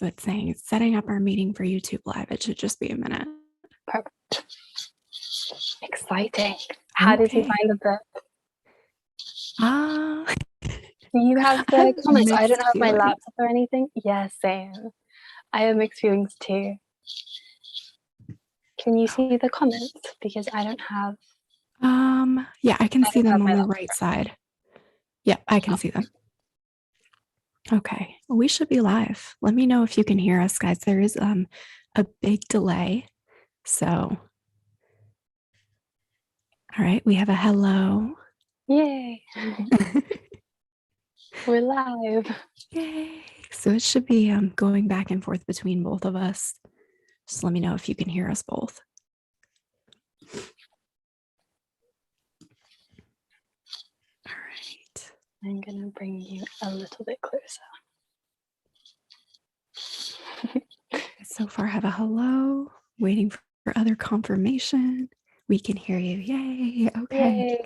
So it's saying setting up our meeting for YouTube Live. It should just be a minute. Perfect. Exciting. How did you find the book? Do you have the comments? I don't have my laptop or anything. Yeah, same. I have mixed feelings too. Can you see the comments? Because I don't have. Yeah, I can see them on the right side. Yeah, I can see them. Okay, well, we should be live. Let me know if you can hear us, guys. There is a big delay. So, all right, we have a hello. Yay. We're live. Yay. So it should be going back and forth between both of us. Just let me know if you can hear us both. All right. I'm going to bring you a little bit closer. So far, have a hello. Waiting for other confirmation. We can hear you. Yay. Okay. Yay.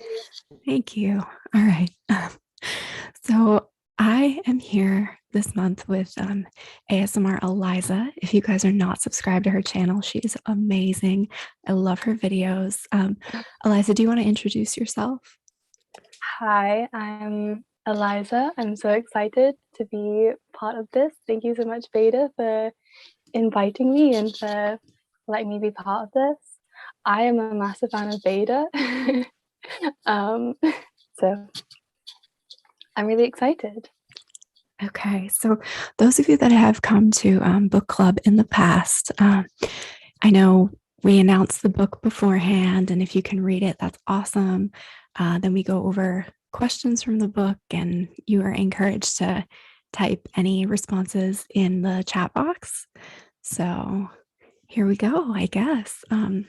Thank you. All right. So I am here this month with ASMR Eliza. If you guys are not subscribed to her channel, she is amazing. I love her videos. Eliza, do you want to introduce yourself? Hi, I'm Eliza. I'm so excited to be part of this. Thank you so much, Beta, for inviting me and for letting me be part of this. I am a massive fan of Beta. So I'm really excited. Okay, so those of you that have come to book club in the past, I know we announced the book beforehand, and if you can read it, that's awesome. Then we go over questions from the book, and you are encouraged to type any responses in the chat box. So here we go, I guess.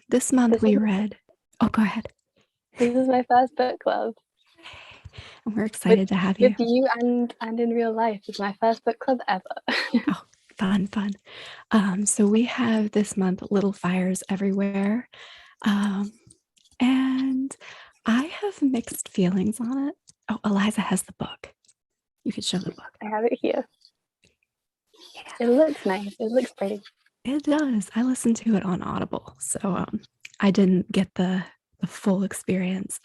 This month we read. Oh, go ahead. This is my first book club. And we're excited to have you. With you and in real life. It's my first book club ever. Oh, fun. So we have this month Little Fires Everywhere. And I have mixed feelings on it. Oh, Eliza has the book. You could show the book. I have it here. Yeah. It looks nice. It looks pretty. It does. I listened to it on Audible, so I didn't get the full experience.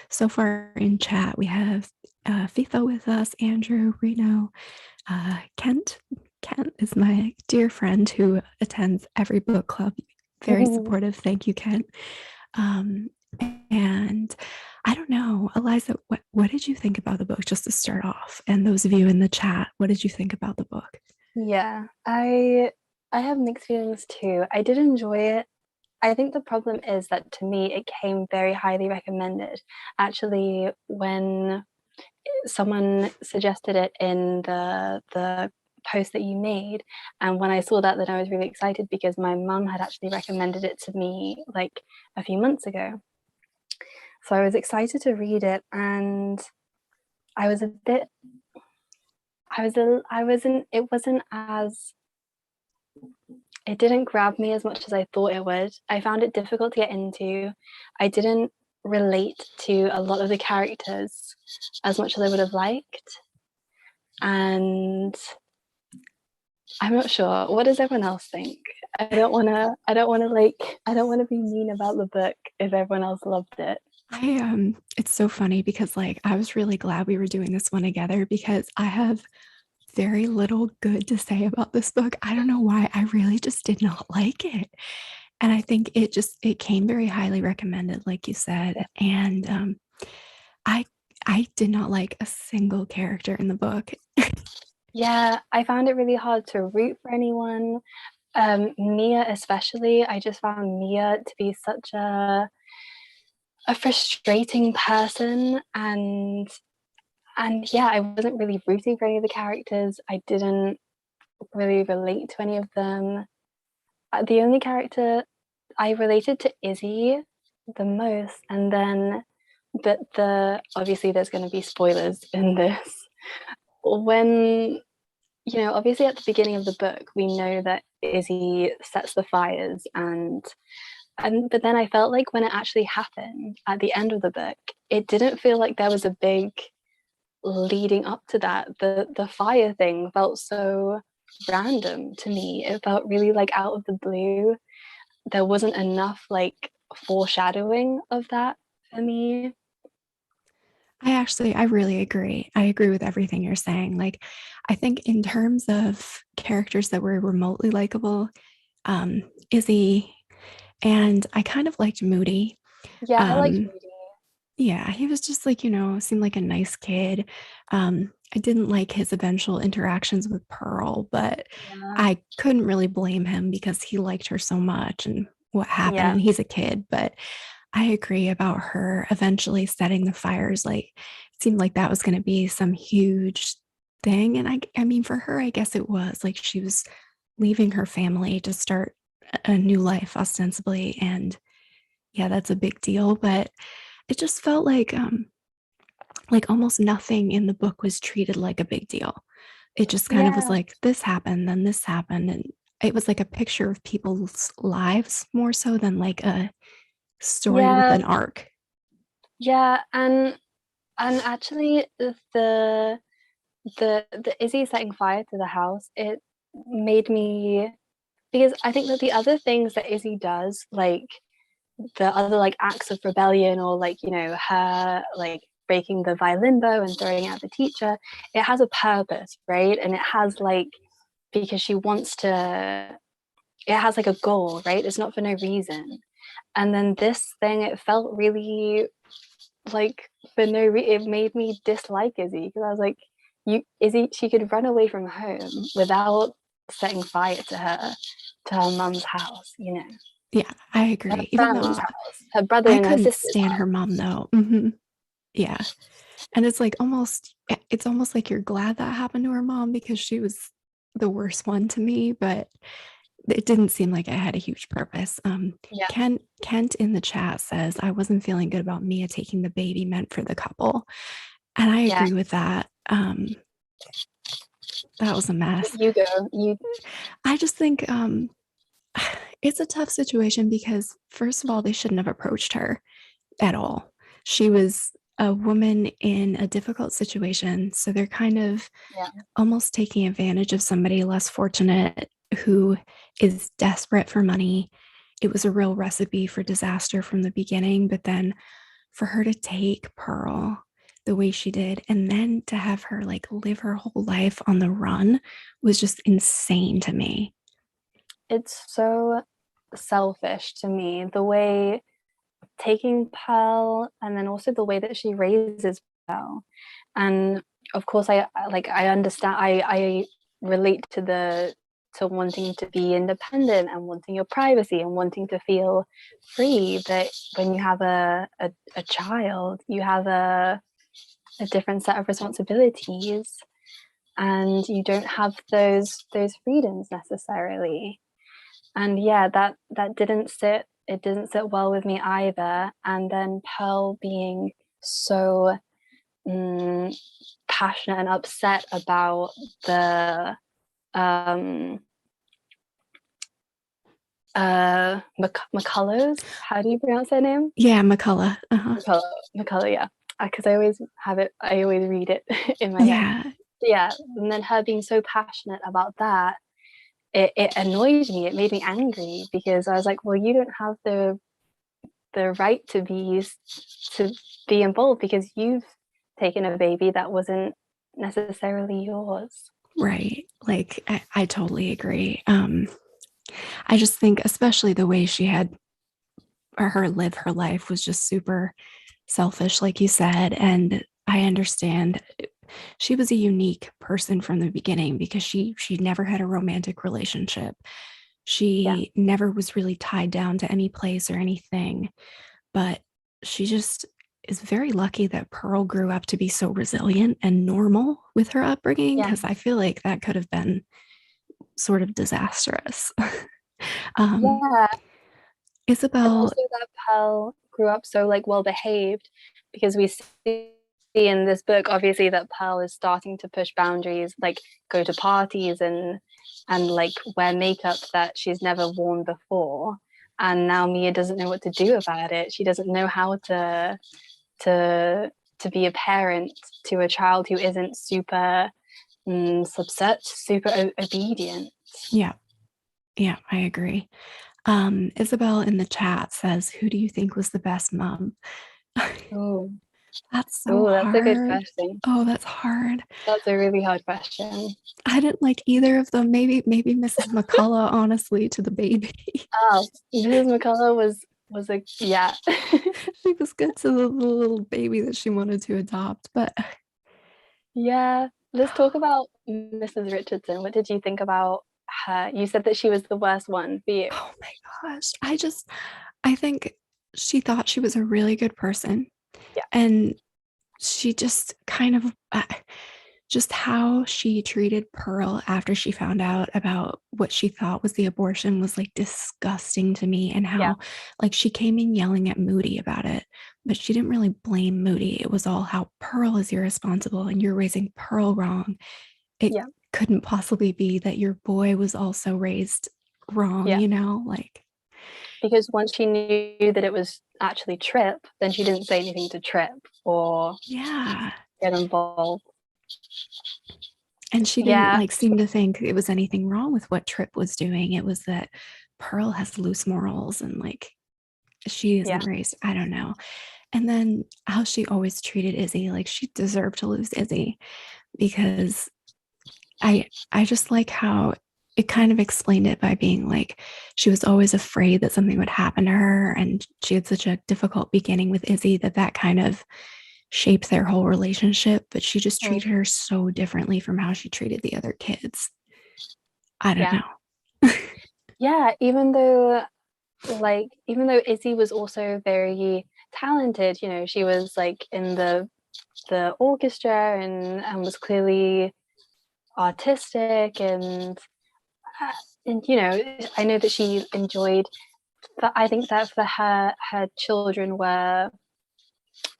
So far in chat, we have FIFA with us, Andrew, Reno, Kent. Kent is my dear friend who attends every book club. Very supportive. Thank you, Kent. And I don't know, Eliza, what did you think about the book, just to start off? And those of you in the chat, what did you think about the book? Yeah, I have mixed feelings too. I did enjoy it. I think the problem is that to me, it came very highly recommended. Actually, when someone suggested it in the post that you made, and when I saw that, then I was really excited because my mum had actually recommended it to me like a few months ago. So I was excited to read it, and I was a bit, it didn't grab me as much as I thought it would. I found it difficult to get into. I didn't relate to a lot of the characters as much as I would have liked. And I'm not sure. What does everyone else think? I don't want to be mean about the book if everyone else loved it. It's so funny because I was really glad we were doing this one together because I have very little good to say about this book. I don't know why. I really just did not like it. And I think it came very highly recommended, like you said. And I did not like a single character in the book. Yeah, I found it really hard to root for anyone. Mia especially. I just found Mia to be such a frustrating person, and yeah, I wasn't really rooting for any of the characters. I didn't really relate to any of them. The only character I related to Izzy the most, and then obviously there's going to be spoilers in this. When, obviously at the beginning of the book, we know that Izzy sets the fires, but then I felt like when it actually happened at the end of the book, it didn't feel like there was a big leading up to that. The fire thing felt so random to me. It felt really like out of the blue. There wasn't enough like foreshadowing of that for me. I really agree. I agree with everything you're saying. Like, I think in terms of characters that were remotely likable, Izzy, and I kind of liked Moody. Yeah, I liked Um, Moody. yeah, he was just like, seemed like a nice kid. I didn't like his eventual interactions with Pearl, but Yeah, I couldn't really blame him because he liked her so much and what happened. yeah, And he's a kid, but I agree about her eventually setting the fires. Like, it seemed like that was going to be some huge thing. And I mean, for her, I guess it was like she was leaving her family to start a new life, ostensibly. And yeah, that's a big deal. But it just felt like almost nothing in the book was treated like a big deal. It just kind of was yeah, like this happened, then this happened. And it was like a picture of people's lives more so than like a story with yeah, an arc. yeah. And actually, the Izzy setting fire to the house, it made me, because I think that the other things that Izzy does, like the other like acts of rebellion, or like, her like breaking the violin bow and throwing out the teacher, it has a purpose, right? And it has like, because she wants to, it has like a goal, right? It's not for no reason. And then this thing, it felt really like for no reason. It made me dislike Izzy, because I was like, you Izzy, she could run away from home without setting fire to her mum's house, Yeah, I her agree. Even family's though house, her brother I and her couldn't sister's stand her house. mom though. Yeah. And it's almost like you're glad that happened to her mom because she was the worst one to me, but it didn't seem like it had a huge purpose. Yeah, Kent in the chat says, I wasn't feeling good about Mia taking the baby meant for the couple. And I yeah. agree with that. That was a mess. You go. You. I just think it's a tough situation because, first of all, they shouldn't have approached her at all. She was a woman in a difficult situation. So they're kind of Yeah, almost taking advantage of somebody less fortunate who is desperate for money. It was a real recipe for disaster from the beginning. But then for her to take Pearl the way she did and then to have her like live her whole life on the run was just insane to me. it's so selfish to me, the way taking Pearl, and then also the way that she raises Pearl. And of course, I understand. I relate to the to wanting to be independent and wanting your privacy and wanting to feel free. But when you have a child, you have a different set of responsibilities, and you don't have those freedoms necessarily. And yeah, that didn't sit well with me either. And then Pearl being so mm, passionate and upset about the um McCullough. How do you pronounce their name? Yeah, McCullough. Uh-huh. McCullough, yeah, because I always read it in my head. Yeah, Yeah, and then her being so passionate about that, it annoyed me. It made me angry, because I was like, well, you don't have the right to be involved, because you've taken a baby that wasn't necessarily yours. right. Like I totally agree. I just think especially the way she had her live her life was just super selfish, like you said. And I understand she was a unique person from the beginning because she never had a romantic relationship. Yeah, She never was really tied down to any place or anything, but she just is very lucky that Pearl grew up to be so resilient and normal with her upbringing yeah, because I feel like that could have been sort of disastrous. um, yeah. And Isabel, also that Pearl grew up so like well behaved, because we see in this book obviously that Pearl is starting to push boundaries, like go to parties and like wear makeup that she's never worn before. And now Mia doesn't know what to do about it. She doesn't know how to to be a parent to a child who isn't super super obedient. Yeah. Yeah, I agree. Isabel in the chat says, who do you think was the best mom? Oh, That's so oh, that's a good hard. question. Oh, that's hard. That's a really hard question. I didn't like either of them. Maybe Mrs. McCullough, honestly, to the baby. Oh, Mrs. McCullough was a yeah. She was good to the little baby that she wanted to adopt. But Yeah. Let's talk about Mrs. Richardson. What did you think about her? You said that she was the worst one for you. oh my gosh, I think she thought she was a really good person. Yeah. And she just kind of just how she treated Pearl after she found out about what she thought was the abortion was like disgusting to me. And Yeah. how like she came in yelling at Moody about it, but she didn't really blame Moody. It was all how Pearl is irresponsible and you're raising Pearl wrong. It Yeah. couldn't possibly be that your boy was also raised wrong, Yeah. like Because once she knew that it was actually Trip, then she didn't say anything to Trip or yeah. get involved. And she didn't Yeah. like seem to think it was anything wrong with what Trip was doing. It was that Pearl has loose morals and like she Yeah. isn't raised. I don't know. And then how she always treated Izzy, like she deserved to lose Izzy because I just like how it kind of explained it by being like she was always afraid that something would happen to her and she had such a difficult beginning with Izzy that kind of shaped their whole relationship, but she just Mm. treated her so differently from how she treated the other kids. I don't Yeah. know. Yeah. Even though Izzy was also very talented, she was like in the orchestra and was clearly artistic and I know that she enjoyed, but I think that for her children were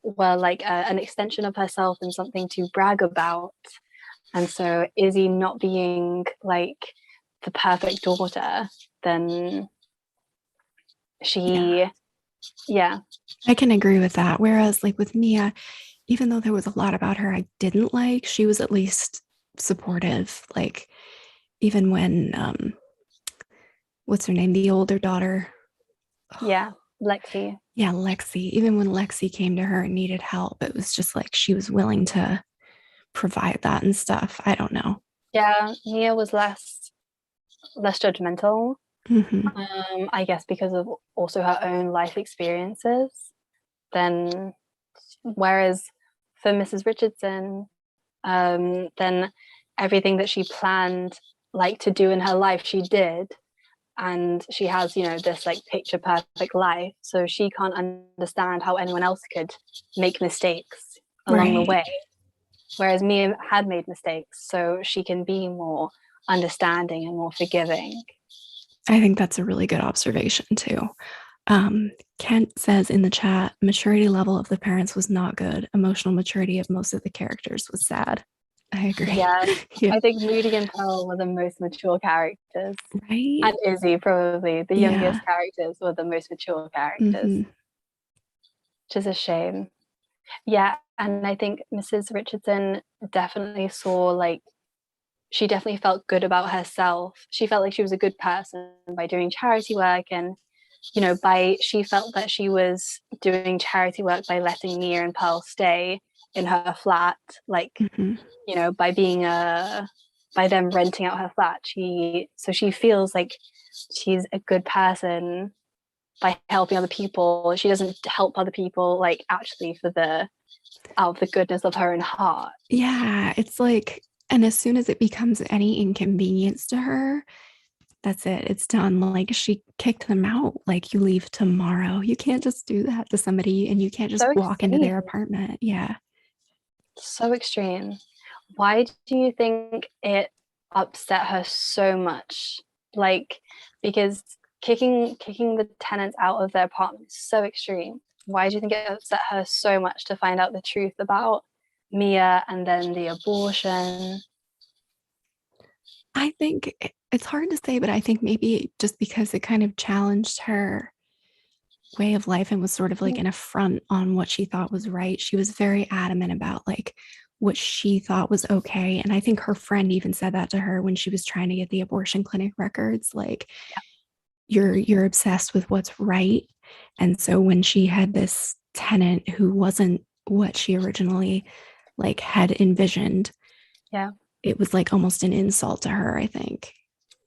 like an extension of herself and something to brag about. And so Izzy not being like the perfect daughter, then Yeah, she, yeah, I can agree with that. Whereas, like with Mia, even though there was a lot about her I didn't like, she was at least supportive. Like, even when, what's her name? The older daughter. yeah, Lexi, Yeah, Lexi. Even when Lexi came to her and needed help, it was just like she was willing to provide that and stuff. I don't know. yeah, Mia was less judgmental. Mm-hmm. I guess because of also her own life experiences. Then, whereas for Mrs. Richardson, then everything that she planned like to do in her life, she did, and she has this like picture perfect life, so she can't understand how anyone else could make mistakes along the Right. way, whereas Mia had made mistakes, so she can be more understanding and more forgiving. I think that's a really good observation too. Kent says in the chat, maturity level of the parents was not good. Emotional maturity of most of the characters was sad. I agree. Yeah, Yeah. I think Moody and Pearl were the most mature characters, Right. and Izzy probably the Yeah. youngest characters were the most mature characters, Mm-hmm. which is a shame. Yeah, and I think Mrs. Richardson definitely saw like she definitely felt good about herself. She felt like she was a good person by doing charity work, and by she felt that she was doing charity work by letting Mia and Pearl stay in her flat, like Mm-hmm. by being a by them renting out her flat. She feels like she's a good person by helping other people. She doesn't help other people like actually for the out of the goodness of her own heart. Yeah. It's like, and as soon as it becomes any inconvenience to her, that's it. It's done. Like she kicked them out. Like you leave tomorrow. You can't just do that to somebody and you can't just So walk into their extreme. apartment. Yeah. So extreme. Why do you think it upset her so much? Like, because kicking the tenants out of their apartment is so extreme. Why do you think it upset her so much to find out the truth about Mia and then the abortion? I think it's hard to say, but I think maybe just because it kind of challenged her way of life and was sort of like an affront on what she thought was right. She was very adamant about like what she thought was okay. And I think her friend even said that to her when she was trying to get the abortion clinic records, like, you're obsessed with what's right. And so when she had this tenant who wasn't what she originally like had envisioned, Yeah. it was like almost an insult to her, I think.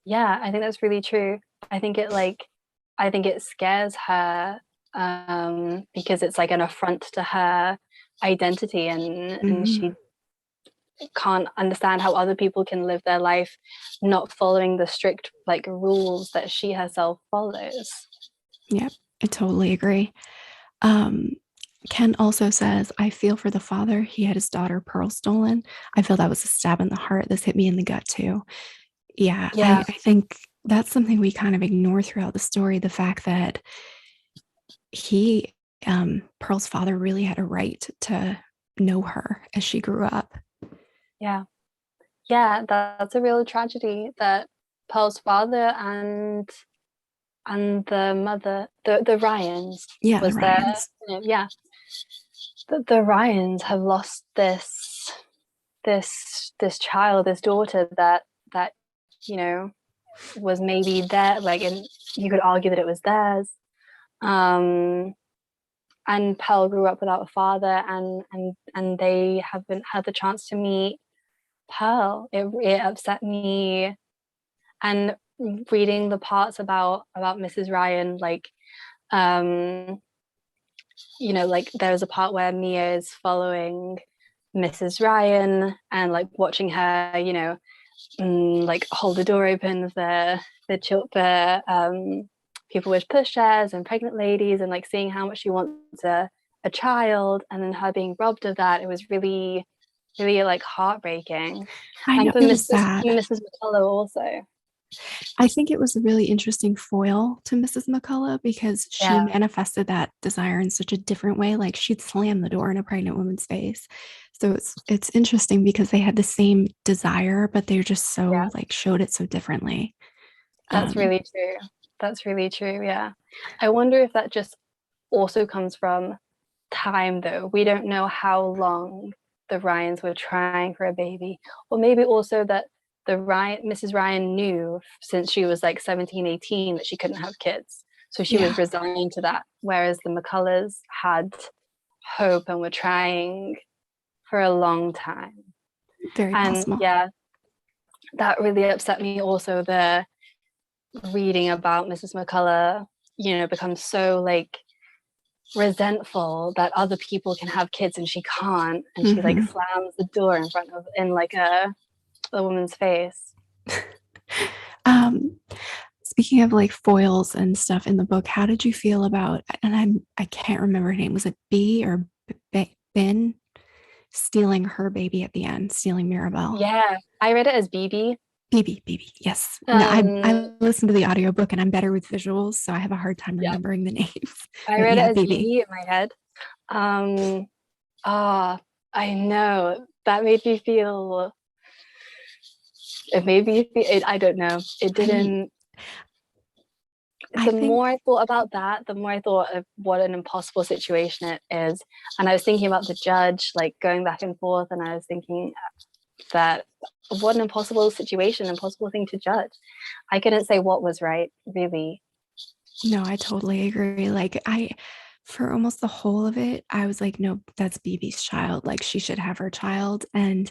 Yeah, I think that's really true. I think it like I think it scares her because it's like an affront to her identity, and Mm-hmm. she can't understand how other people can live their life not following the strict like rules that she herself follows. Yep, I totally agree. Um, Ken also says, I feel for the father. He had his daughter Pearl stolen. I feel that was a stab in the heart. This hit me in the gut too. Yeah, Yeah, I think that's something we kind of ignore throughout the story. The fact that he, Pearl's father, really had a right to know her as she grew up. yeah, yeah. That's a real tragedy that Pearl's father and the mother, the Ryans, Yeah, the was there. Ryans. Yeah, the Ryans have lost this child, this daughter that you know was maybe there, like, and you could argue that it was theirs. Um, and Pearl grew up without a father, and they haven't had the chance to meet Pearl. It upset me, and reading the parts about Mrs. Ryan, like, um, like there was a part where Mia is following Mrs. Ryan and like watching her, like hold the door open for people with pushchairs and pregnant ladies, and like seeing how much she wants a child, and then her being robbed of that. It was really, really like heartbreaking. I And know for it was Mrs. sad. Mrs. McCullough also. I think it was a really interesting foil to Mrs. McCullough because she Yeah, manifested that desire in such a different way. Like she'd slam the door in a pregnant woman's face. So it's interesting because they had the same desire, but they're just yeah, so like showed it so differently. that's Um, really true. That's really true. Yeah. I wonder if that just also comes from time, though. We don't know how long the Ryans were trying for a baby, or maybe also that Mrs. Ryan knew since she was like 17, 18 that she couldn't have kids. So she was yeah, resigned to that. Whereas the McCullers had hope and were trying for a long time. very And possible. yeah, that really upset me also, the reading about Mrs. McCullough, becomes so like resentful that other people can have kids and she can't, and she like Mm-hmm. slams the door in like a woman's face. um, Speaking of like foils and stuff in the book, how did you feel about? And I can't remember her name. Was it B or Ben stealing her baby at the end, stealing Mirabelle? Yeah, I read it as BB. BB. Yes. No, I um listened to the audiobook and I'm better with visuals, so I have a hard time yeah, remembering the names. I But read it yeah, as BB. BB in my head. um ah I know that made me feel I don't know, it I mean, didn't. I The think more I thought about that, the more I thought of what an impossible situation it is. And I was thinking about the judge, like going back and forth, and I was thinking that what an impossible situation, impossible thing to judge. I couldn't say what was right, really. no, I totally agree. Like for almost the whole of it, I was like, no, that's BB's child. Like she should have her child. And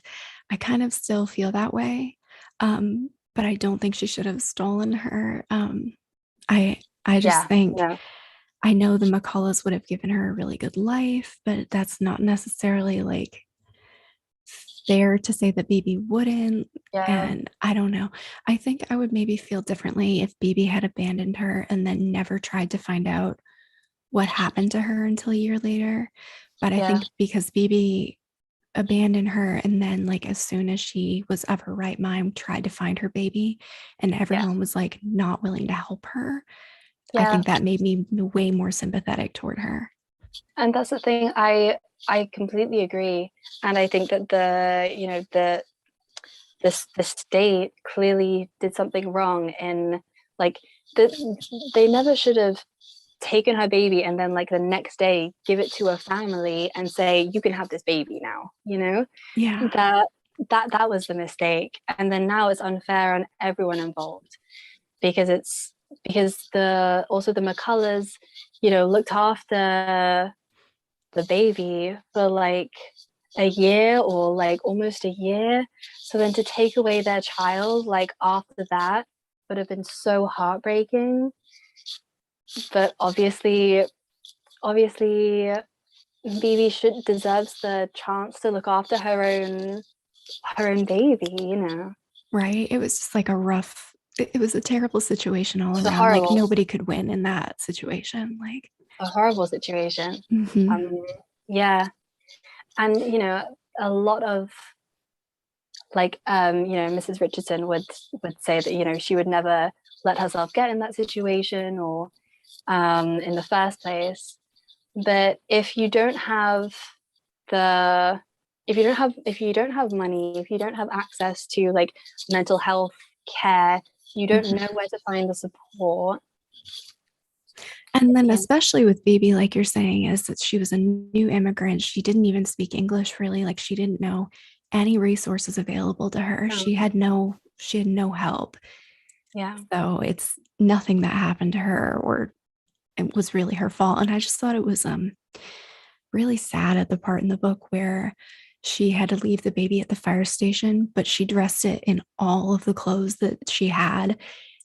I kind of still feel that way. But I don't think she should have stolen her. I just Yeah, think no, I know the McCulloughs would have given her a really good life, but that's not necessarily like fair to say that BB wouldn't. yeah, And I don't know. I think I would maybe feel differently if BB had abandoned her and then never tried to find out what happened to her until a year later. But I yeah, think because BB abandoned her and then like as soon as she was of her right mind tried to find her baby and yeah, everyone was like not willing to help her, I yeah. think that made me way more sympathetic toward her. And that's the thing. I completely agree. And I think that the state clearly did something wrong in like the, they never should have taken her baby and then like the next day give it to a family and say you can have this baby now, you know, Yeah. that that was the mistake. And then now it's unfair on everyone involved, because it's because the also the McCullers, you know, looked after the baby for like a year or like almost a year. So then to take away their child like after that would have been so heartbreaking. But obviously Bibi should deserves the chance to look after her own baby, you know. Right. It was just like a rough, it was a terrible situation all It's a around. Like horrible, nobody could win in that situation. Like, a horrible situation. mhm. Um, yeah, and you know, a lot of like you know, Mrs. Richardson would say that, you know, she would never let herself get in that situation or in the first place. But if you don't have the if you don't have money, if you don't have access to like mental health care, you don't Mhm. know where to find the support. And then, Yeah, especially with Baby, like you're saying, is that she was a new immigrant. She didn't even speak English really. Like she didn't know any resources available to her. no, She had no help. yeah, So it's nothing that happened to her or it was really her fault. And I just thought it was really sad at the part in the book where she had to leave the baby at the fire station, but she dressed it in all of the clothes that she had,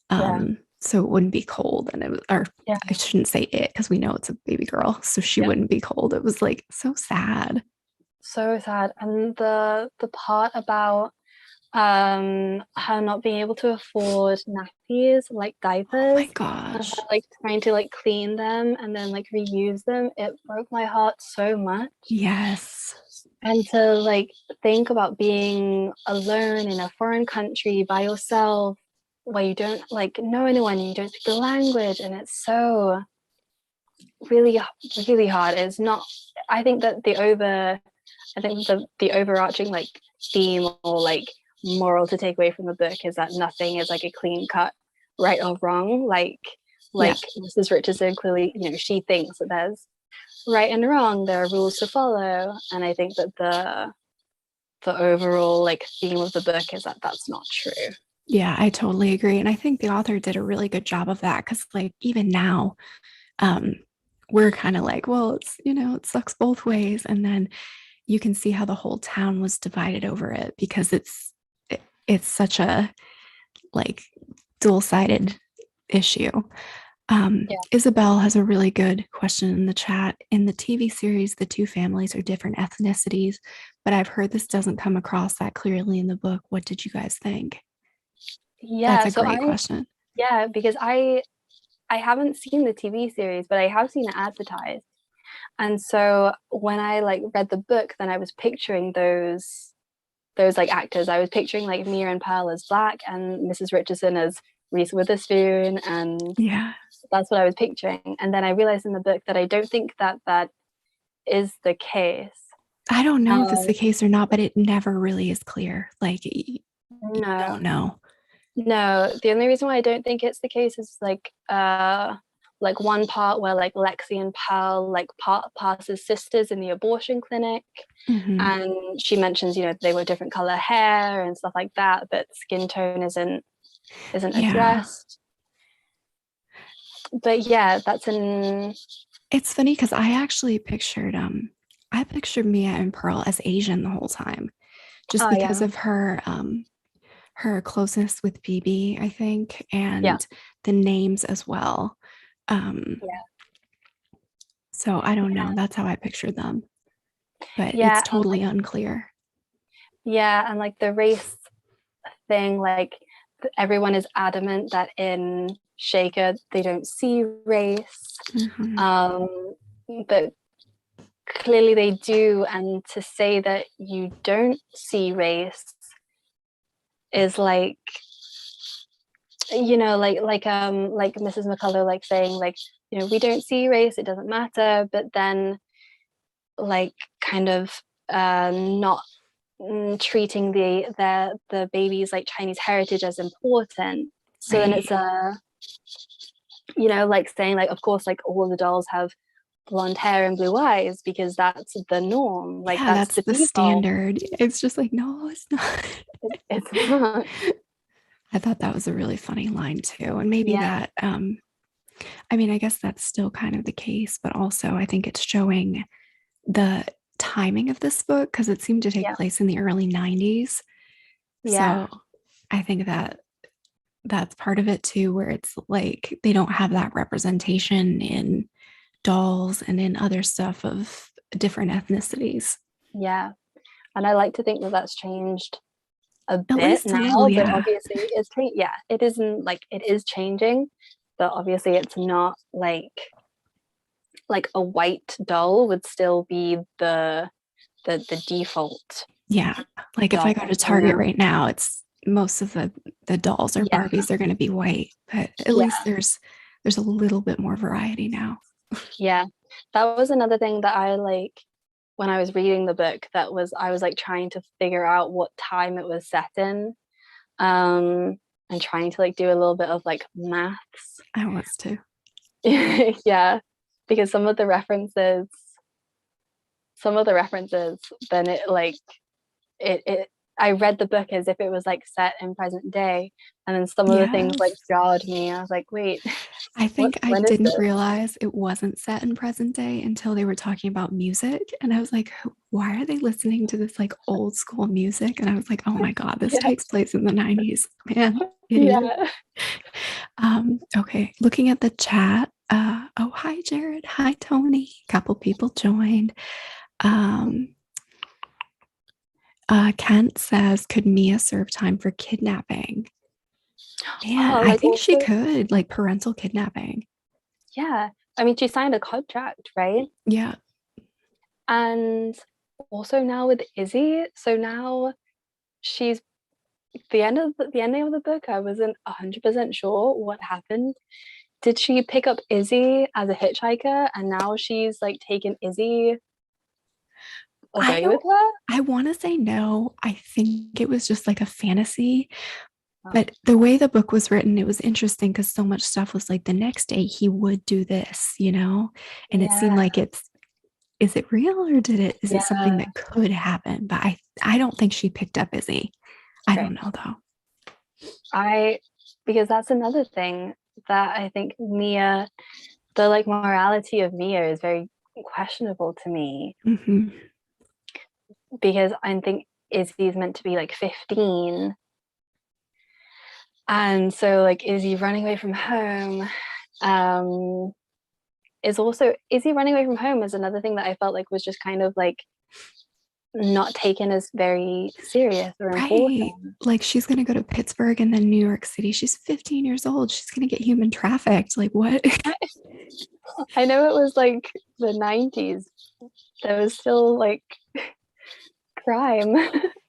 yeah, so it wouldn't be cold. And it was, or yeah, I shouldn't say it because we know it's a baby girl, so she yeah. wouldn't be cold. It was like so sad. So sad. And the part about her not being able to afford nappies like Oh my diapers, and her gosh. like trying to like clean them and then like reuse them, it broke my heart so much. Yes. And to like think about being alone in a foreign country by yourself where you don't like know anyone, you don't speak the language, and it's so really really hard. It's not, I think that I think the overarching like theme or like moral to take away from the book is that nothing is like a clean cut right or wrong. Yeah. Like Mrs. Richardson clearly, you know, she thinks that there's right and wrong, there are rules to follow, and I think that the overall like theme of the book is that that's not true. Yeah, I totally agree. And I think the author did a really good job of that because, like, even now, um, we're kind of like, well, it's, you know, it sucks both ways. And then you can see how the whole town was divided over it because it's such a like dual-sided issue. Yeah. Isabel has a really good question in the chat. In the TV series, the two families are different ethnicities, but I've heard this doesn't come across that clearly in the book. What did you guys think? That's Yeah, a so great I question. yeah, because I haven't seen the TV series, but I have seen it advertised. And so when I like read the book, then I was picturing those like actors. I was picturing like Mia and Pearl as Black and Mrs. Richardson as Reese Witherspoon, and Yeah. that's what I was picturing. And then I realized in the book that I don't think that that is the case. I don't know if it's Um, the case or not, but it never really is clear. Like you no, don't know. no. The only reason why I don't think it's the case is like one part where like Lexi and Pearl like pass as sisters in the abortion clinic, Mhm. and she mentions, you know, they were different color hair and stuff like that, but skin tone isn't Yeah. addressed. But yeah, that's an It's funny because I pictured Mia and Pearl as Asian the whole time, just oh because yeah, of her closeness with BB, I think, yeah, and the names as well. Um, yeah, so I don't yeah, know. That's how I pictured them, but it's yeah, and totally like unclear. yeah, and like the race thing, like everyone is adamant that in Shaker they don't see race, Mhm. um, but clearly they do, and to say that you don't see race is like, you know, like Mrs. McCullough like saying like, you know, we don't see race, it doesn't matter, but then like kind of not treating the baby's like Chinese heritage as important. So then Right. like saying like, of course, like all of the dolls have blonde hair and blue eyes because that's the norm, like Yeah, that's that's the the default. standard. It's just like, no, it's not. It's not. I thought that was a really funny line too. And maybe Yeah, that, I mean, I guess that's still kind of the case, but also I think it's showing the timing of this book because it seemed to take yeah, place in the early 90s. yeah, So I think that that's part of it too, where it's like they don't have that representation in dolls and in other stuff of different ethnicities. yeah. And I like to think that that's changed a At bit least a little, now, but yeah. obviously it's yeah, it isn't like it is changing, but obviously it's not like a white doll would still be the default Yeah. Like if I go to doll, Target right now, it's most of the dolls or Yeah, Barbies are going to be white, but at yeah, least there's a little bit more variety now. yeah. That was another thing that I like when I was reading the book, that was I was like trying to figure out what time it was set in. And trying to like do a little bit of like maths. I was too. Yeah, because some of the references, then it like it I read the book as if it was like set in present day, and then some of the things like Yes. jarred me. I was like, wait, I what think I when is didn't this? realize it wasn't set in present day until they were talking about music. And I was like, why are they listening to this like old school music? And I was like, oh my God, this Yeah, takes place in the 90s. Man, idiot. yeah. Okay, looking at the chat. Oh, hi, Jared. Hi, Tony. A couple people joined. Um, Kent says, could Mia serve time for kidnapping? Man, Oh, I like think she also, could, like parental kidnapping. yeah. I mean, she signed a contract, right? Yeah, And also now with Izzy, so now she's the ending of the book. I wasn't 100% sure what happened. Did she pick up Izzy as a hitchhiker, and now she's like taken Izzy I away with don't, her? I want to say no. I think it was just like a fantasy. Oh, But the way the book was written, it was interesting because so much stuff was like the next day he would do this, you know? And it seemed yeah, like is it real or is it something yeah. that could happen? But I don't think she picked up Izzy. I Okay. don't know though. I Because that's another thing that I think Mia, the like morality of Mia is very questionable to me, Hmm. because I think Izzy's meant to be like 15. And so like Izzy running away from home um Izzy running away from home is another thing that I felt like was just kind of like not taken as very serious or Right. important. Like she's going to go to Pittsburgh and then New York City. She's 15 years old. She's going to get human trafficked. Like what? I know it was like the 90s. There was still like crime.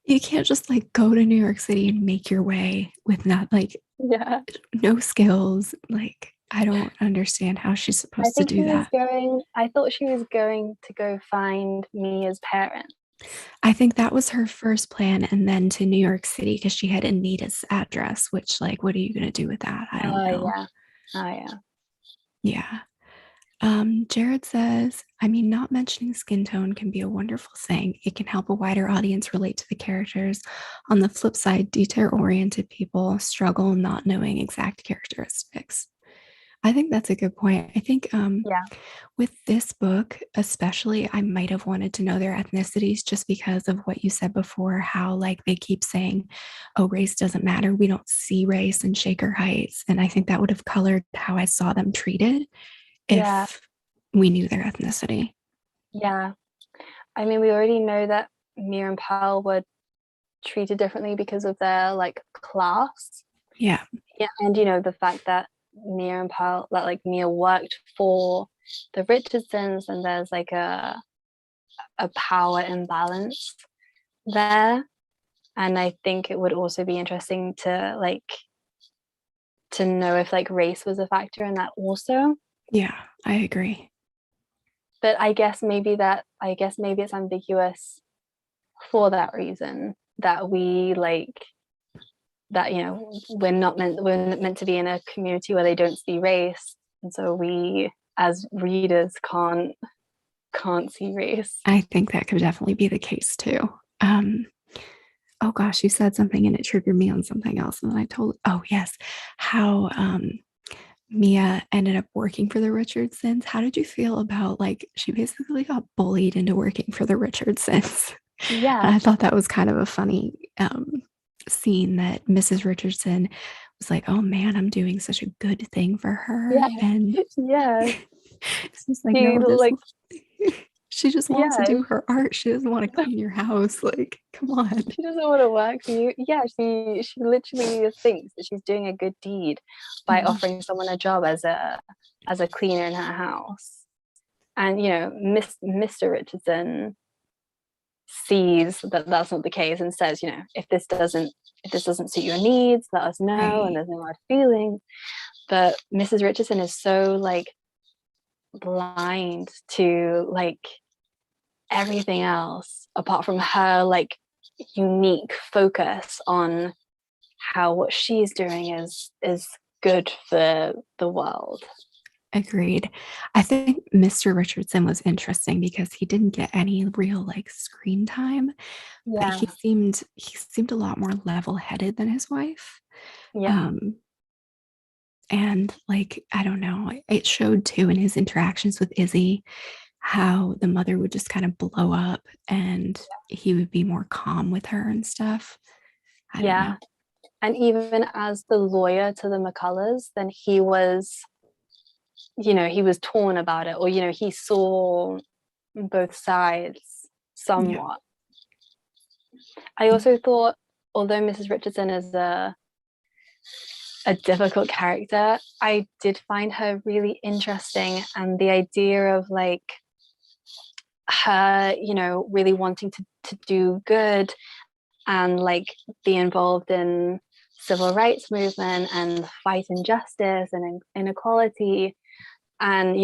You can't just like go to New York City and make your way with not like Yeah. no skills. Like I don't understand how she's supposed to do that. I thought she was going to go find Mia's parents. I think that was her first plan and then to New York City because she had Anita's address, which like what are you going to do with that? I don't Oh know. yeah. Oh yeah. Yeah. Jared says, I mean, not mentioning skin tone can be a wonderful thing. It can help a wider audience relate to the characters. On the flip side, detail oriented people struggle not knowing exact characteristics. I think that's a good point. I think Yeah. with this book, especially, I might have wanted to know their ethnicities just because of what you said before, how like they keep saying, oh, race doesn't matter. We don't see race in Shaker Heights. And I think that would have colored how I saw them treated Yeah. if we knew their ethnicity. Yeah. I mean, we already know that Mia and Pearl were treated differently because of their like class. Yeah. Yeah, and the fact that Mia worked for the Richardsons, and there's like a power imbalance there. And I think it would also be interesting to know if like race was a factor in that also. Yeah. I agree. But I guess maybe it's ambiguous for that reason, that we like that we're meant to be in a community where they don't see race, and so we as readers can't see race. I think that could definitely be the case too. Um, oh gosh, you said something and it triggered me on something else. And then I told, oh yes, how Mia ended up working for the Richardsons. How did you feel about like she basically got bullied into working for the Richardsons? And Yeah, I thought that was kind of a funny scene that Mrs. Richardson was like, oh man, I'm doing such a good thing for her. yeah, And yeah. it's just like, She no, this like she just wants to yeah, do her art. She doesn't want to clean your house. Like, come on. she doesn't want to work for you. Yeah, she literally thinks that she's doing a good deed by Mhm. offering someone a job as a cleaner in her house. And Mr. Richardson sees that that's not the case and says, if this doesn't suit your needs, let us know. And Right. there's no hard feelings. But Mrs. Richardson is so like blind to like everything else apart from her like unique focus on how what she's doing is good for the world. Agreed. I think Mr. Richardson was interesting because he didn't get any real like screen time, but Yeah, he seemed a lot more level-headed than his wife. yeah, Um, and like, I don't know, it showed too in his interactions with Izzy how the mother would just kind of blow up and he would be more calm with her and stuff. I don't know. yeah. And even as the lawyer to the McCullers, then he was torn about it, or he saw both sides Yeah. somewhat. I also thought, although Mrs. Richardson is a difficult character, I did find her really interesting, and the idea of like her, really wanting to do good and like be involved in civil rights movement and fight injustice and inequality, and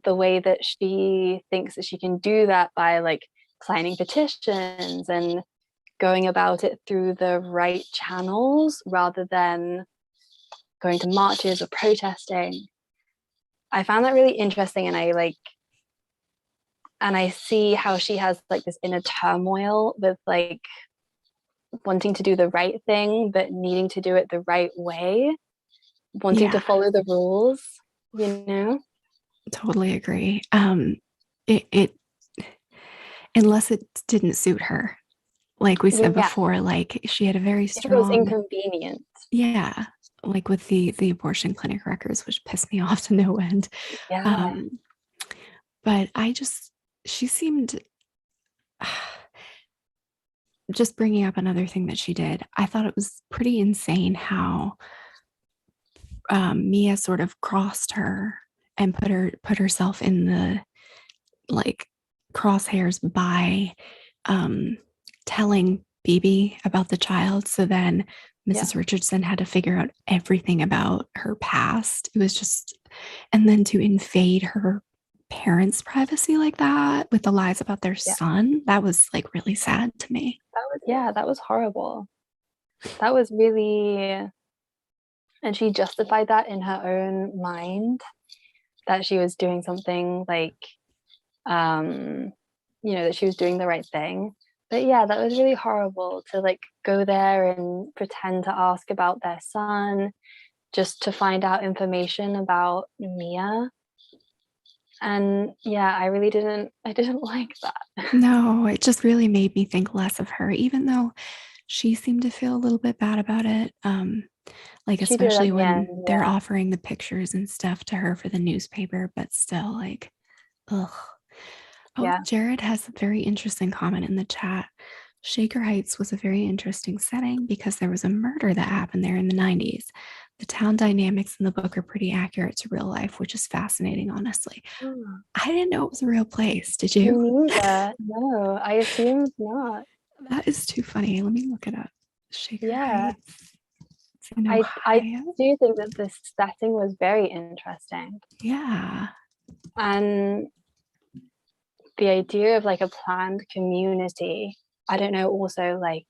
the way that she thinks that she can do that by like signing petitions and going about it through the right channels rather than going to marches or protesting. I found that really interesting, and I see how she has like this inner turmoil with like wanting to do the right thing but needing to do it the right way, wanting to Yeah, follow the rules, you know? totally agree. It unless it didn't suit her. Like we said Yeah, before, like she had a very if it was strong, inconvenient. yeah, like with the abortion clinic records, which pissed me off to no end. Yeah, Um, but she seemed just bringing up another thing that she did. I thought it was pretty insane how Mia sort of crossed her and put herself in the like crosshairs by um, telling Bibi about the child. So then yeah, Mrs. Richardson had to figure out everything about her past. It was just, and then to invade her parents' privacy like that with the lies about their yeah. son, that was like really sad to me. That was horrible. That was really, and she justified that in her own mind that she was doing something like, um, that she was doing the right thing. But yeah, that was really horrible to like go there and pretend to ask about their son just to find out information about Mia. And yeah, I didn't like that. No, it just really made me think less of her, even though she seemed to feel a little bit bad about it. Like She did at especially the end, when they're yeah. offering the pictures and stuff to her for the newspaper, but still like, ugh. Oh, Yeah. Jared has a very interesting comment in the chat. Shaker Heights was a very interesting setting because there was a murder that happened there in the 90s. The town dynamics in the book are pretty accurate to real life, which is fascinating, honestly. Oh, I didn't know it was a real place. Did me you? neither. No, I assumed not. That is too funny. Let me look it up. Shaker Yeah. Heights. It's in I Ohio. do think that this setting was very interesting. Yeah. And the idea of like a planned community, I don't know, also like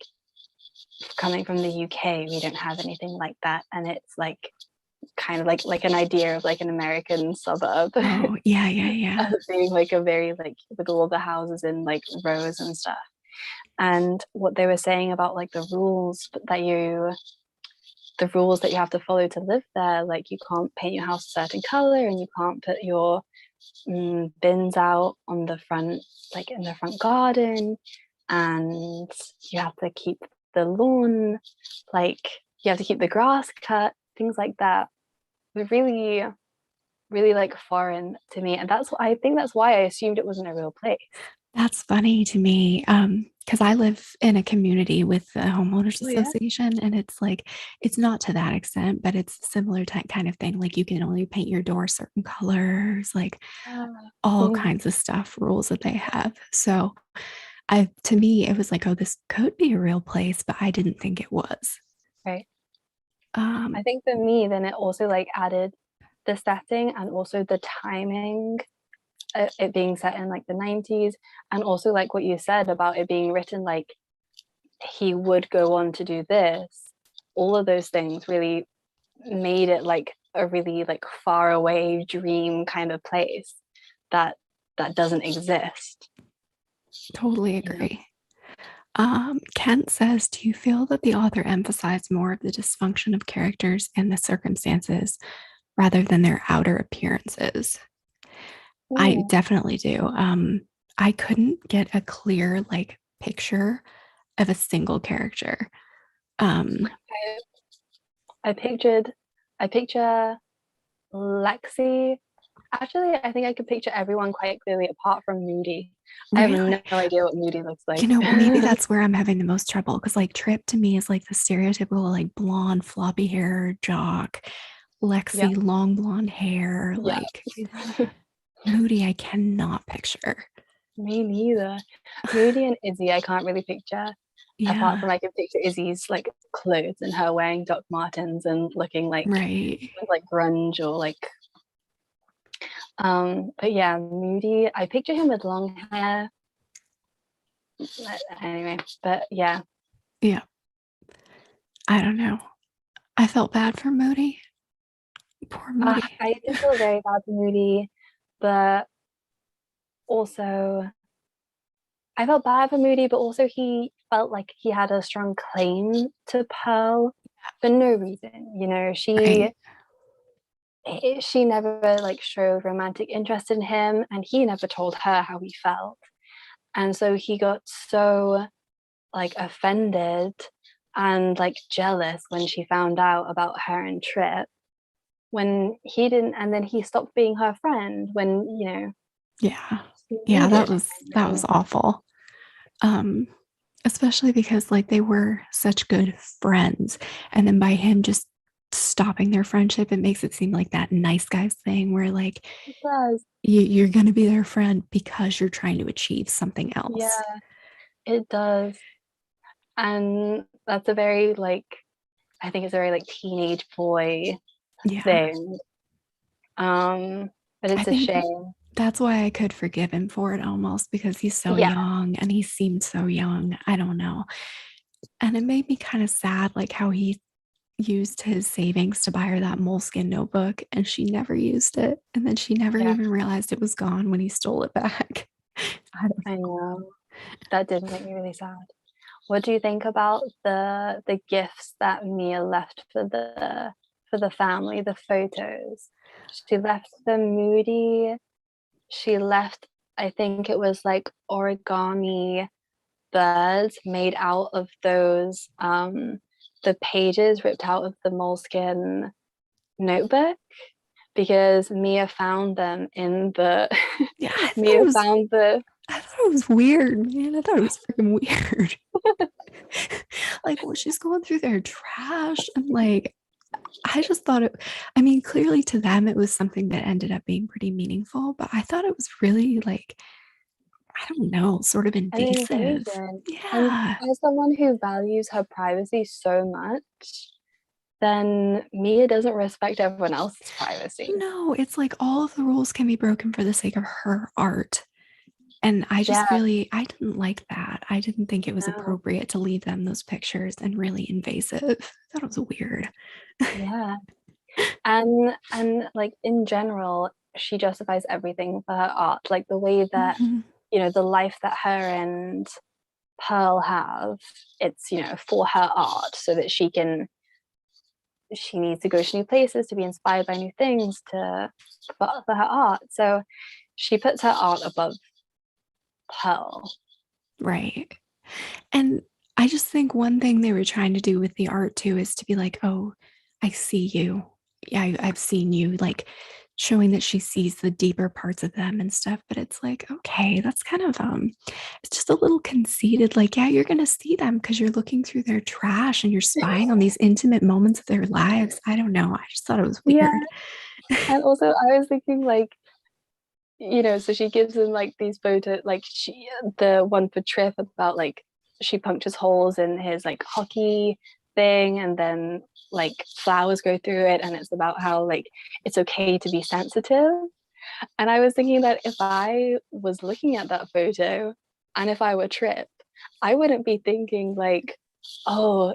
coming from the UK, we don't have anything like that. And it's like kind of like an idea of like an American suburb. Oh, yeah, yeah, yeah. Being like a very like with all the houses in like rows and stuff. And what they were saying about like the rules that you have to follow to live there, like you can't paint your house a certain color and you can't put your bins out on the front, like in the front garden, and you have to keep the lawn, like you have to keep the grass cut, things like that. They're really, really like foreign to me, and I think that's why I assumed it wasn't a real place. That's funny to me. Because I live in a community with the homeowners Oh yeah. association, and it's like it's not to that extent, but it's a similar type kind of thing. Like you can only paint your door certain colors, like all Mhm. kinds of stuff, rules that they have. So I to me, it was like, oh, this could be a real place, but I didn't think it was. Right. I Um, think for me, then it also like added the setting and also the timing, it being set in like the 90s, and also like what you said about it being written like he would go on to do this. All of those things really made it like a really like far away dream kind of place that doesn't exist. totally You know? agree. Kent says, do you feel that the author emphasized more of the dysfunction of characters and the circumstances rather than their outer appearances? I Mm. definitely do. I couldn't get a clear like picture of a single character. Um, I pictured, I picture Lexi. Actually, I think I could picture everyone quite clearly apart from Moody. I have really, no idea what Moody looks like. maybe that's where I'm having the most trouble because like Trip to me is like the stereotypical like blonde, floppy hair jock. Yeah, Lexi, long blonde hair, yeah. like Moody, I cannot picture. Me neither. Moody and Izzy, I can't really picture. Apart Yeah, from I can picture Izzy's like clothes and her wearing Doc Martens and looking right. like grunge or like but yeah, Moody, I picture him with long hair. Anyway, but yeah. Yeah, I don't know. I felt bad for Moody. Poor Moody. I did feel very bad for Moody, but also I felt bad for Moody, but also he felt like he had a strong claim to Pearl for no reason. You know, Right. she never like showed romantic interest in him, and he never told her how he felt. And so he got so like offended and like jealous when she found out about her and Trip, when he didn't, and then he stopped being her friend when, Yeah. she Yeah, needed that was him. awful. Um, Especially because like they were such good friends. And then by him just stopping their friendship, it makes it seem like that nice guys thing where like It does. you're gonna be their friend because you're trying to achieve something else. Yeah, it does. And that's a very like, I think it's a very like teenage boy Yeah. thing. Um, but I it's a think shame. that's why I could forgive him for it almost because he's so Yeah, young and he seemed so young. I don't know. And it made me kind of sad, like how he used his savings to buy her that moleskin notebook and she never used it. And then she never yeah, even realized it was gone when he stole it back. I don't I know. That did make me really sad. What do you think about the gifts that Mia left for the family, the photos? She left them Moody. She left, I think it was like origami birds made out of those the pages ripped out of the moleskin notebook, because Mia found them in the yeah, Mia found the I thought it was weird, man. I thought it was freaking weird. Like when she's going through their trash and like I just thought it, I mean, clearly to them it was something that ended up being pretty meaningful, but I thought it was really like, I don't know, sort of an invasive. invasion. And Yeah. as someone who values her privacy so much, then Mia doesn't respect everyone else's privacy. No, it's like all of the rules can be broken for the sake of her art. And I Yeah, just really, I didn't like that. I didn't think it was no, appropriate to leave them those pictures and really invasive. I thought it was weird. yeah. And like in general, she justifies everything for her art, like the way that, Mhm. the life that her and Pearl have, it's, for her art, so that she needs to go to new places to be inspired by new things for her art. So she puts her art above Pearl. Right. And I just think one thing they were trying to do with the art too is to be like, oh, I see you. Yeah, I've seen you, like showing that she sees the deeper parts of them and stuff. But it's like, okay, that's kind of it's just a little conceited. Like, yeah, you're gonna see them because you're looking through their trash and you're spying on these intimate moments of their lives. I don't know. I just thought it was Yeah. weird. And also I was thinking like, so she gives him like these photos, like the one for Trip about like she punctures holes in his like hockey thing, and then like flowers go through it, and it's about how like it's okay to be sensitive. And I was thinking that if I was looking at that photo and if I were Trip, I wouldn't be thinking like, oh,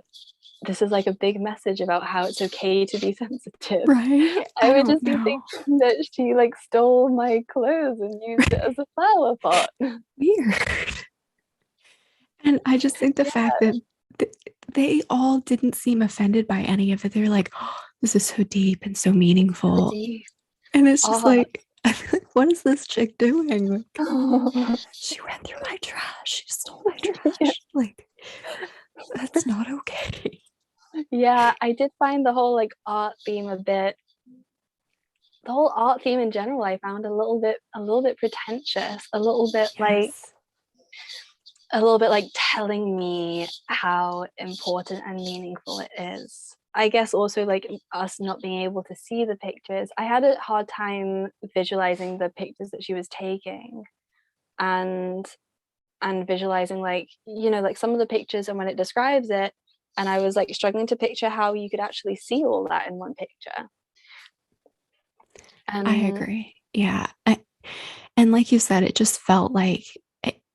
this is like a big message about how it's okay to be sensitive. Right? I I would don't just be know. thinking that she like stole my clothes and used it as a flower pot. Weird. And I just think the Yeah, fact that they all didn't seem offended by any of it. They're like, oh, this is so deep and so so meaningful. deep. And it's just Oh. like, I feel like, what is this chick doing? Like, she went through my trash. She stole my Yeah. trash. Like, that's not okay. Yeah, I did find the whole like art theme a bit, the whole art theme in general, I found a little bit pretentious, Yes. a little bit like telling me how important and meaningful it is. I guess also like us not being able to see the pictures. I had a hard time visualizing the pictures that she was taking, and visualizing like, like some of the pictures and when it describes it, and I was like struggling to picture how you could actually see all that in one picture. I And agree. Yeah. And like you said, it just felt like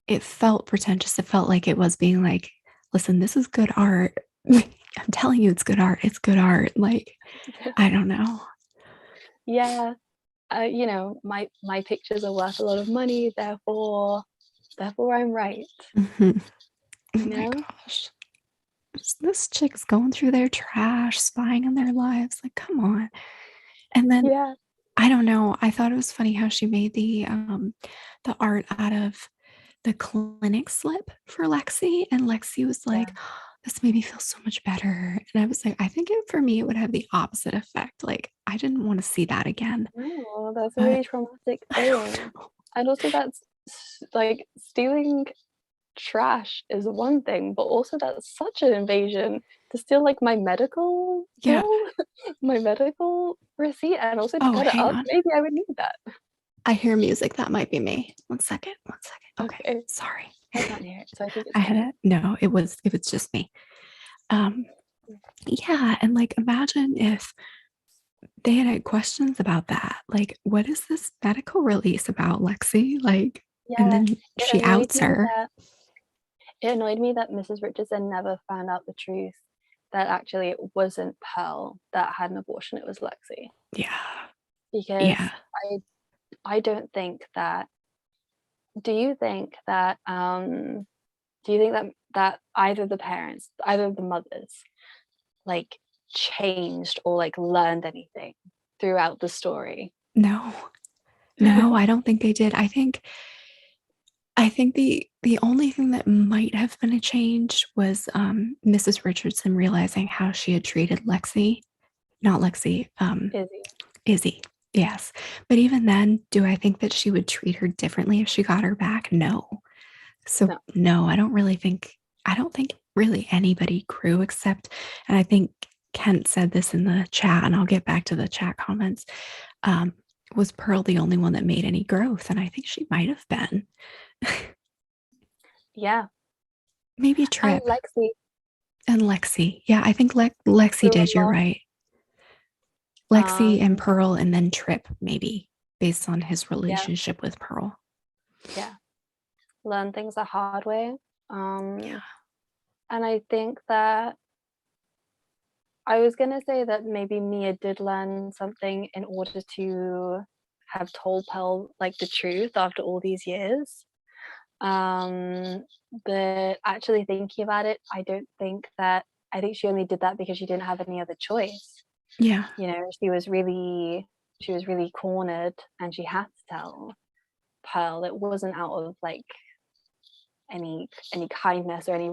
it felt pretentious. It felt like it was being like, listen, this is good art. I'm telling you, it's good art. It's good art. Like, I don't know. yeah, my pictures are worth a lot of money, therefore I'm right, Mhm. Oh you my know? gosh. This chick's going through their trash, spying on their lives. Like, come on. And then Yeah. I don't know. I thought it was funny how she made the art out of the clinic slip for Lexi. And Lexi was Yeah. like, this made me feel so much better. And I was like, I think for me, it would have the opposite effect. Like, I didn't want to see that again. No, that's a But really traumatic I don't thing. know. And also that's like stealing trash is one thing, but also that's such an invasion to steal like my medical Yeah. bill, my medical receipt, and also to Oh, cut it hang up. on. Maybe I would need that. I hear music. That might be me. One second. One second. Okay. Okay. Sorry. I can't hear it, so I think it's I had me. it. No, it was just me. Um, yeah, and like imagine if they had questions about that. Like, what is this medical release about, Lexi? Like, and Yeah, then it she annoyed outs me her. that it annoyed me that Mrs. Richardson never found out the truth, that actually it wasn't Pearl that had an abortion, it was Lexi. Yeah. Yeah. Because I don't think that do you think that either the parents, either of the mothers, like changed or like learned anything throughout the story? No. No, I don't think they did. I think the only thing that might have been a change was Mrs. Richardson realizing how she had treated Lexi, not Lexi, Izzy. Izzy. Yes. But even then, do I think that she would treat her differently if she got her back? No. So No. no, I don't think really anybody grew except, and I think Kent said this in the chat, and I'll get back to the chat comments. Um, was Pearl the only one that made any growth? And I think she might have been. Yeah. Maybe And Trip Lexi and Lexi. Yeah, I think Lexi grew a did. You're lot. right. Lexi and Um, Pearl, and then Trip, maybe based on his yeah, relationship with Pearl. yeah. Learn things the hard way. Yeah. And I think that I was gonna say that maybe Mia did learn something in order to have told Pearl like the truth after all these years. Um, but actually thinking about it, I think she only did that because she didn't have any other choice. Yeah. You know, she was really cornered and she had to tell Pearl. It wasn't out of like any kindness or any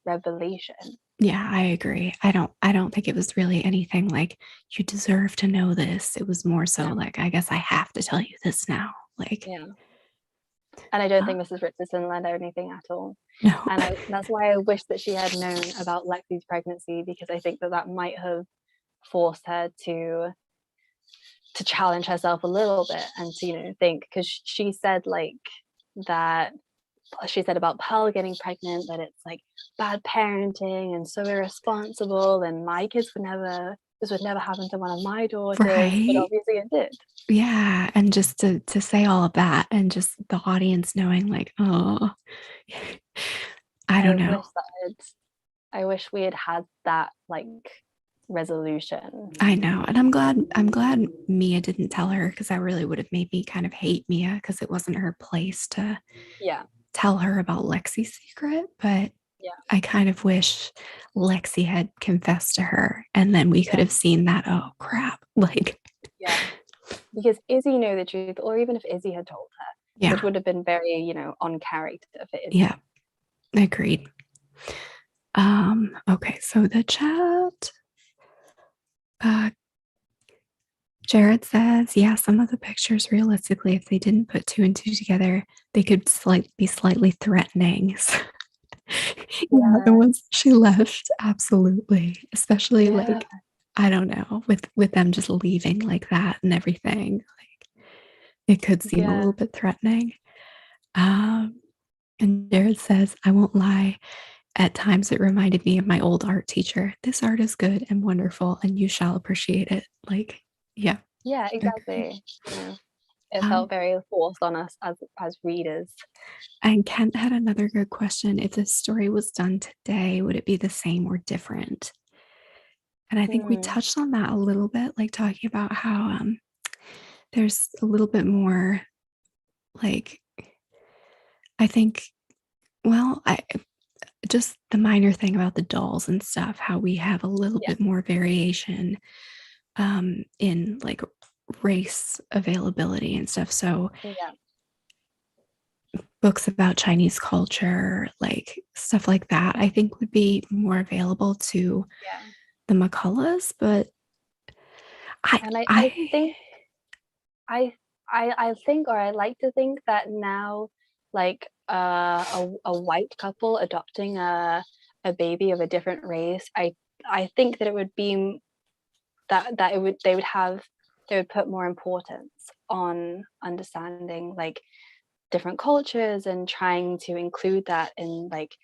revelation. Yeah, I agree. I don't think it was really anything like you deserve to know this. It was more so No, like I guess I have to tell you this now. Like yeah. And I don't uh, think Mrs. Richardson learned anything at all. no. And that's why I wish that she had known about Lexi's pregnancy, because I think that that might have forced her to challenge herself a little bit and to, think, because she said like that she said about Pearl getting pregnant that it's like bad parenting and so irresponsible, and my kids would never this would never happen to one of my daughters, but Right. obviously it did. Yeah, and just to say all of that and just the audience knowing like, oh, I I don't know. wish I wish we had had that like resolution. I know. And I'm glad Mia didn't tell her because that really would have made me kind of hate Mia because it wasn't her place to Yeah, tell her about Lexi's secret. But yeah, I kind of wish Lexi had confessed to her and then we could yeah, have seen that, oh crap. Like, yeah. Because Izzy knew the truth, or even if Izzy had told her, which yeah, would have been very, on character for yeah, Izzy. agreed. Okay, so the chat. Uh Jared says, yeah, some of the pictures realistically, if they didn't put two and two together, they could be slightly threatening. So, yeah, the Yeah, ones she left, absolutely. Especially yeah, like, I don't know, with them just leaving like that and everything. Like it could seem a yeah, little bit threatening. Um, and Jared says, I won't lie. At times it reminded me of my old art teacher. This art is good and wonderful, and you shall appreciate it. Like, yeah, yeah, agree. exactly. It Um, felt very forced on us as readers. And Kent had another good question. If this story was done today, would it be the same or different? And I think we Hmm. touched on that a little bit, like talking about how there's a little bit more, like, I think, well, I just the minor thing about the dolls and stuff, how we have a little Yeah, bit more variation in like race availability and stuff. So yeah, books about Chinese culture, like stuff like that, I think would be more available to yeah. the McCulloughs, but I And I I think I I think, or I like to think that now, like a white couple adopting a baby of a different race, I think that it would be that it would they would put more importance on understanding like different cultures and trying to include that in like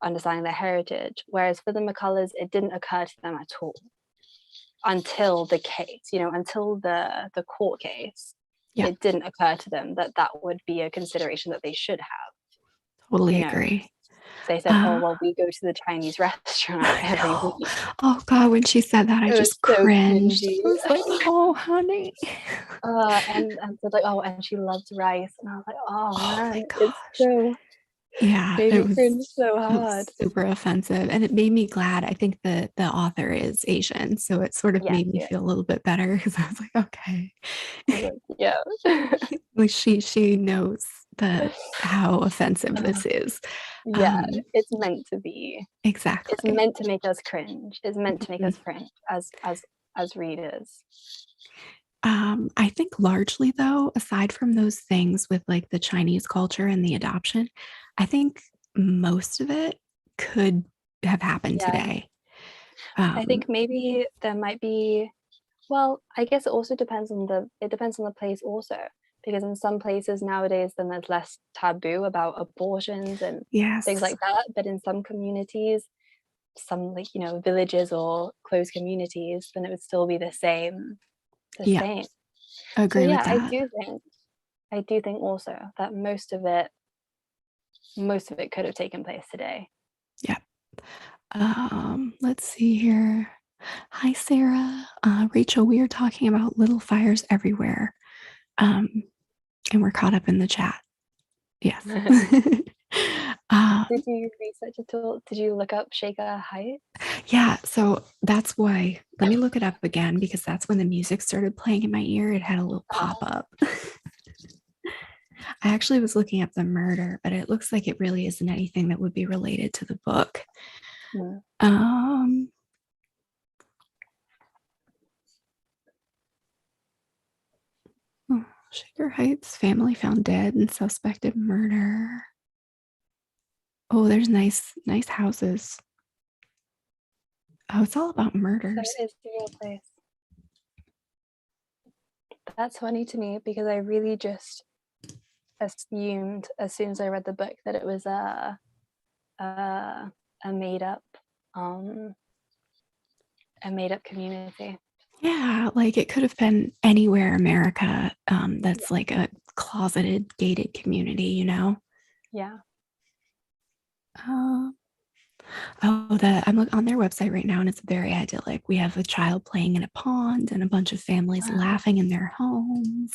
understanding their heritage. Whereas for the McCullers, it didn't occur to them at all until the case, until the court case. yeah, It didn't occur to them that that would be a consideration that they should have. totally You know, agree. they said, "Oh, Uh well, we go to the Chinese restaurant I every know. week." Oh God, when she said that, I It was just so cringed. cringy. I was like, oh honey. And so like, oh, and she loves rice, and I was like, oh Oh man, my it's gosh. so Yeah, made it me was cringe so it was hard. super offensive. And it made me glad. I think the author is Asian. So it sort of Yes, made me yeah. feel a little bit better because I was like, okay. I was like, yeah. Like she knows the how offensive Uh, this is. yeah, Um, it's meant to be. It's exactly. meant to make us cringe. It's meant to make us Mhm. cringe as readers. I think largely though, aside from those things with like the Chinese culture and the adoption, I think most of it could have happened Yeah. today. I Um, think maybe there might be, well, I guess it depends on the place also, because in some places nowadays then there's less taboo about abortions and things yes. like that, but in some communities, some like, villages or closed communities, then it would still be the Yeah, same. So agree with yeah, that. I do think also that most of it could have taken place today. Yeah. Let's see here. Hi, Sarah. Rachel, we are talking about little fires everywhere. Um, and we're caught up in the chat. Yes. Did you research at all? Did you look up Shaker Heights? Yeah, so that's why. Let me look it up again because that's when the music started playing in my ear. It had a little pop up. I actually was looking up the murder, but it looks like it really isn't anything that would be related to the book. Hmm. Um, oh, Shaker Heights family found dead in suspected murder. Oh, there's nice houses. Oh, it's all about So murders. it's a real place. That's funny to me because I really just assumed as soon as I read the book that it was a made up um a made up community. Yeah, like it could have been anywhere America Yeah. that's like a closeted, gated community, you know? Yeah. Uh, I'm on their website right now and it's very idyllic. We have a child playing in a pond and a bunch of families laughing in their homes.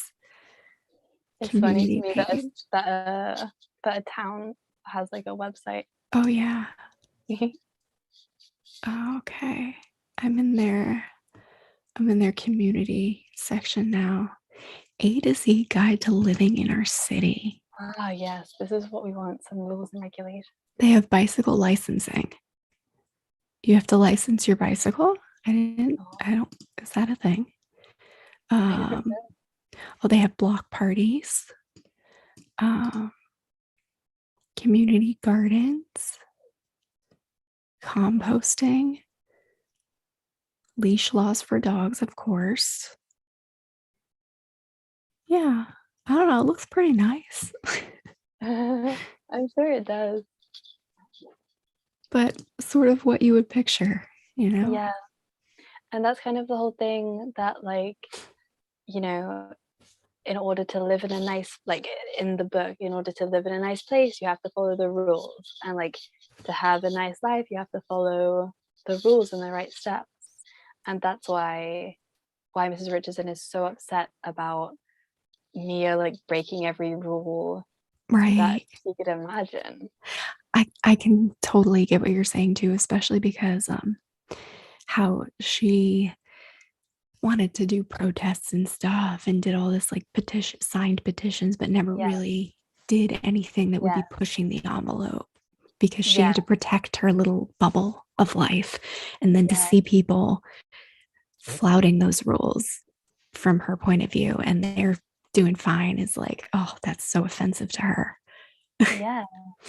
It's funny to Community me page. that a town has like a website. Oh, yeah. Okay. I'm in their I'm in their community section now. A to Z guide to living in our city. Ah, yes, this is what we want, some rules and regulations. They have bicycle licensing. You have to license your bicycle? Oh, I don't, is that a thing? I don't know. Um, oh, they have block parties, um, community gardens, composting, leash laws for dogs, of course. Yeah, I don't know. It looks pretty nice, I'm sure it does. but sort of what you would picture, you know? Yeah, and that's kind of the whole thing that like, you know, in order to live in a nice like in the book, in order to live in a nice place, you have to follow the rules. And like to have a nice life, you have to follow the rules and the right steps. And that's why Mrs. Richardson is so upset about Mia like breaking every rule that Right. she could imagine. I can totally get what you're saying too, especially because how she wanted to do protests and stuff and did all this like petition signed petitions, but never Yeah, really did anything that would yeah, be pushing the envelope because she yeah, had to protect her little bubble of life. And then to yeah, see people flouting those rules from her point of view and they're doing fine is like, oh, that's so offensive to her. yeah,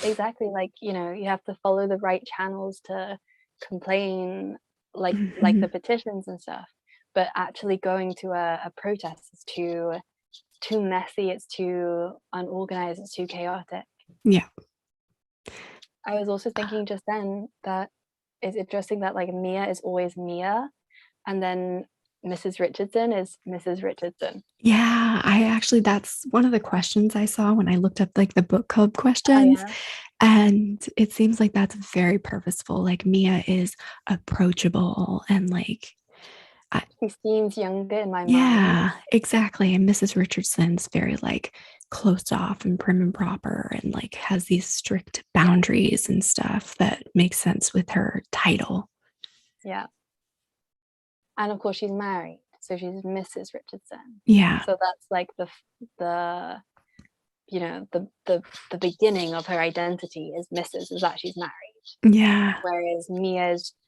exactly. Like, you know, you have to follow the right channels to complain, like the Mhm. petitions and stuff. But actually going to a protest is too messy, it's too unorganized, it's too chaotic. Yeah. I was also thinking just then that it's interesting that like Mia is always Mia, and then Mrs. Richardson is Mrs. Richardson. Yeah, I actually, that's one of the questions I saw when I looked up like the book club Oh questions. yeah, And it seems like that's very purposeful. Like Mia is approachable and like, I, she seems younger in my mind. yeah, exactly. And Mrs. Richardson's very like closed off and prim and proper and like has these strict Yeah, boundaries and stuff that makes sense with her title. yeah. And of course she's married, so she's Mrs. Richardson. Yeah. So that's like the you know the beginning of her identity is Mrs. is that she's married, Yeah. whereas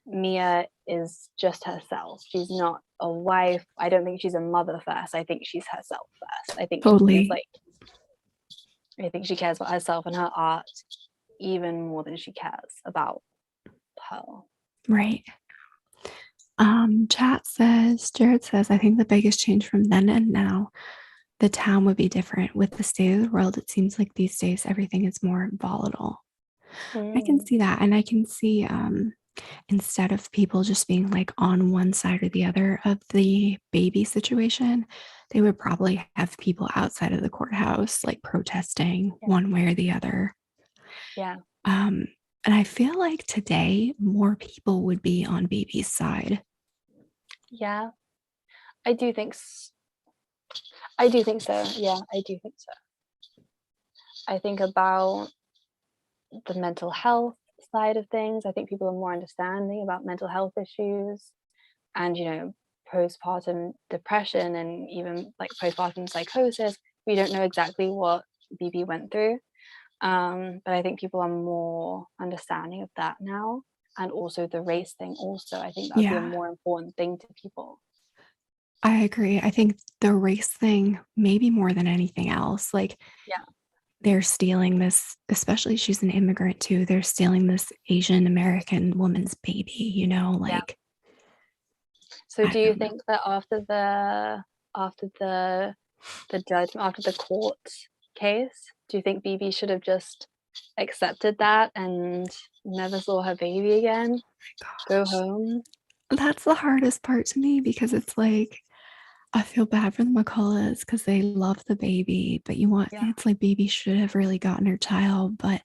Mia is just herself. She's not a wife. I don't think she's a mother first. I think she's herself first. Totally. I think she cares about herself and her art even more than she cares about her. Right. Jared says, I think the biggest change from then and now, the town would be different. With the state of the world, it seems like these days everything is more volatile. I can Mm, see that. And I can see instead of people just being like on one side or the other of the baby situation, they would probably have people outside of the courthouse like protesting yeah, one way or the other. yeah, Um, and I feel like today more people would be on baby's side. Yeah, I do think I do think so. Yeah, I do think so. I think about the mental health side of things. I think people are more understanding about mental health issues and, postpartum depression and even like postpartum psychosis. We don't know exactly what BB went through. But I think people are more understanding of that now. And also the race thing, also, I think that would be a Yeah, more important thing to people. I agree. I think the race thing, maybe more than anything else, like Yeah. they're stealing this, especially she's an immigrant too. They're stealing this Asian American woman's baby, Yeah. like, So I do you don't know. think that after the judgment, after the court case, do you think BB should have just accepted that and never saw her baby again? Go Gosh, home? that's the hardest part to me because it's like, I feel bad for the McCulloughs because they love the baby, but Yeah. it's like baby should have really gotten her child, but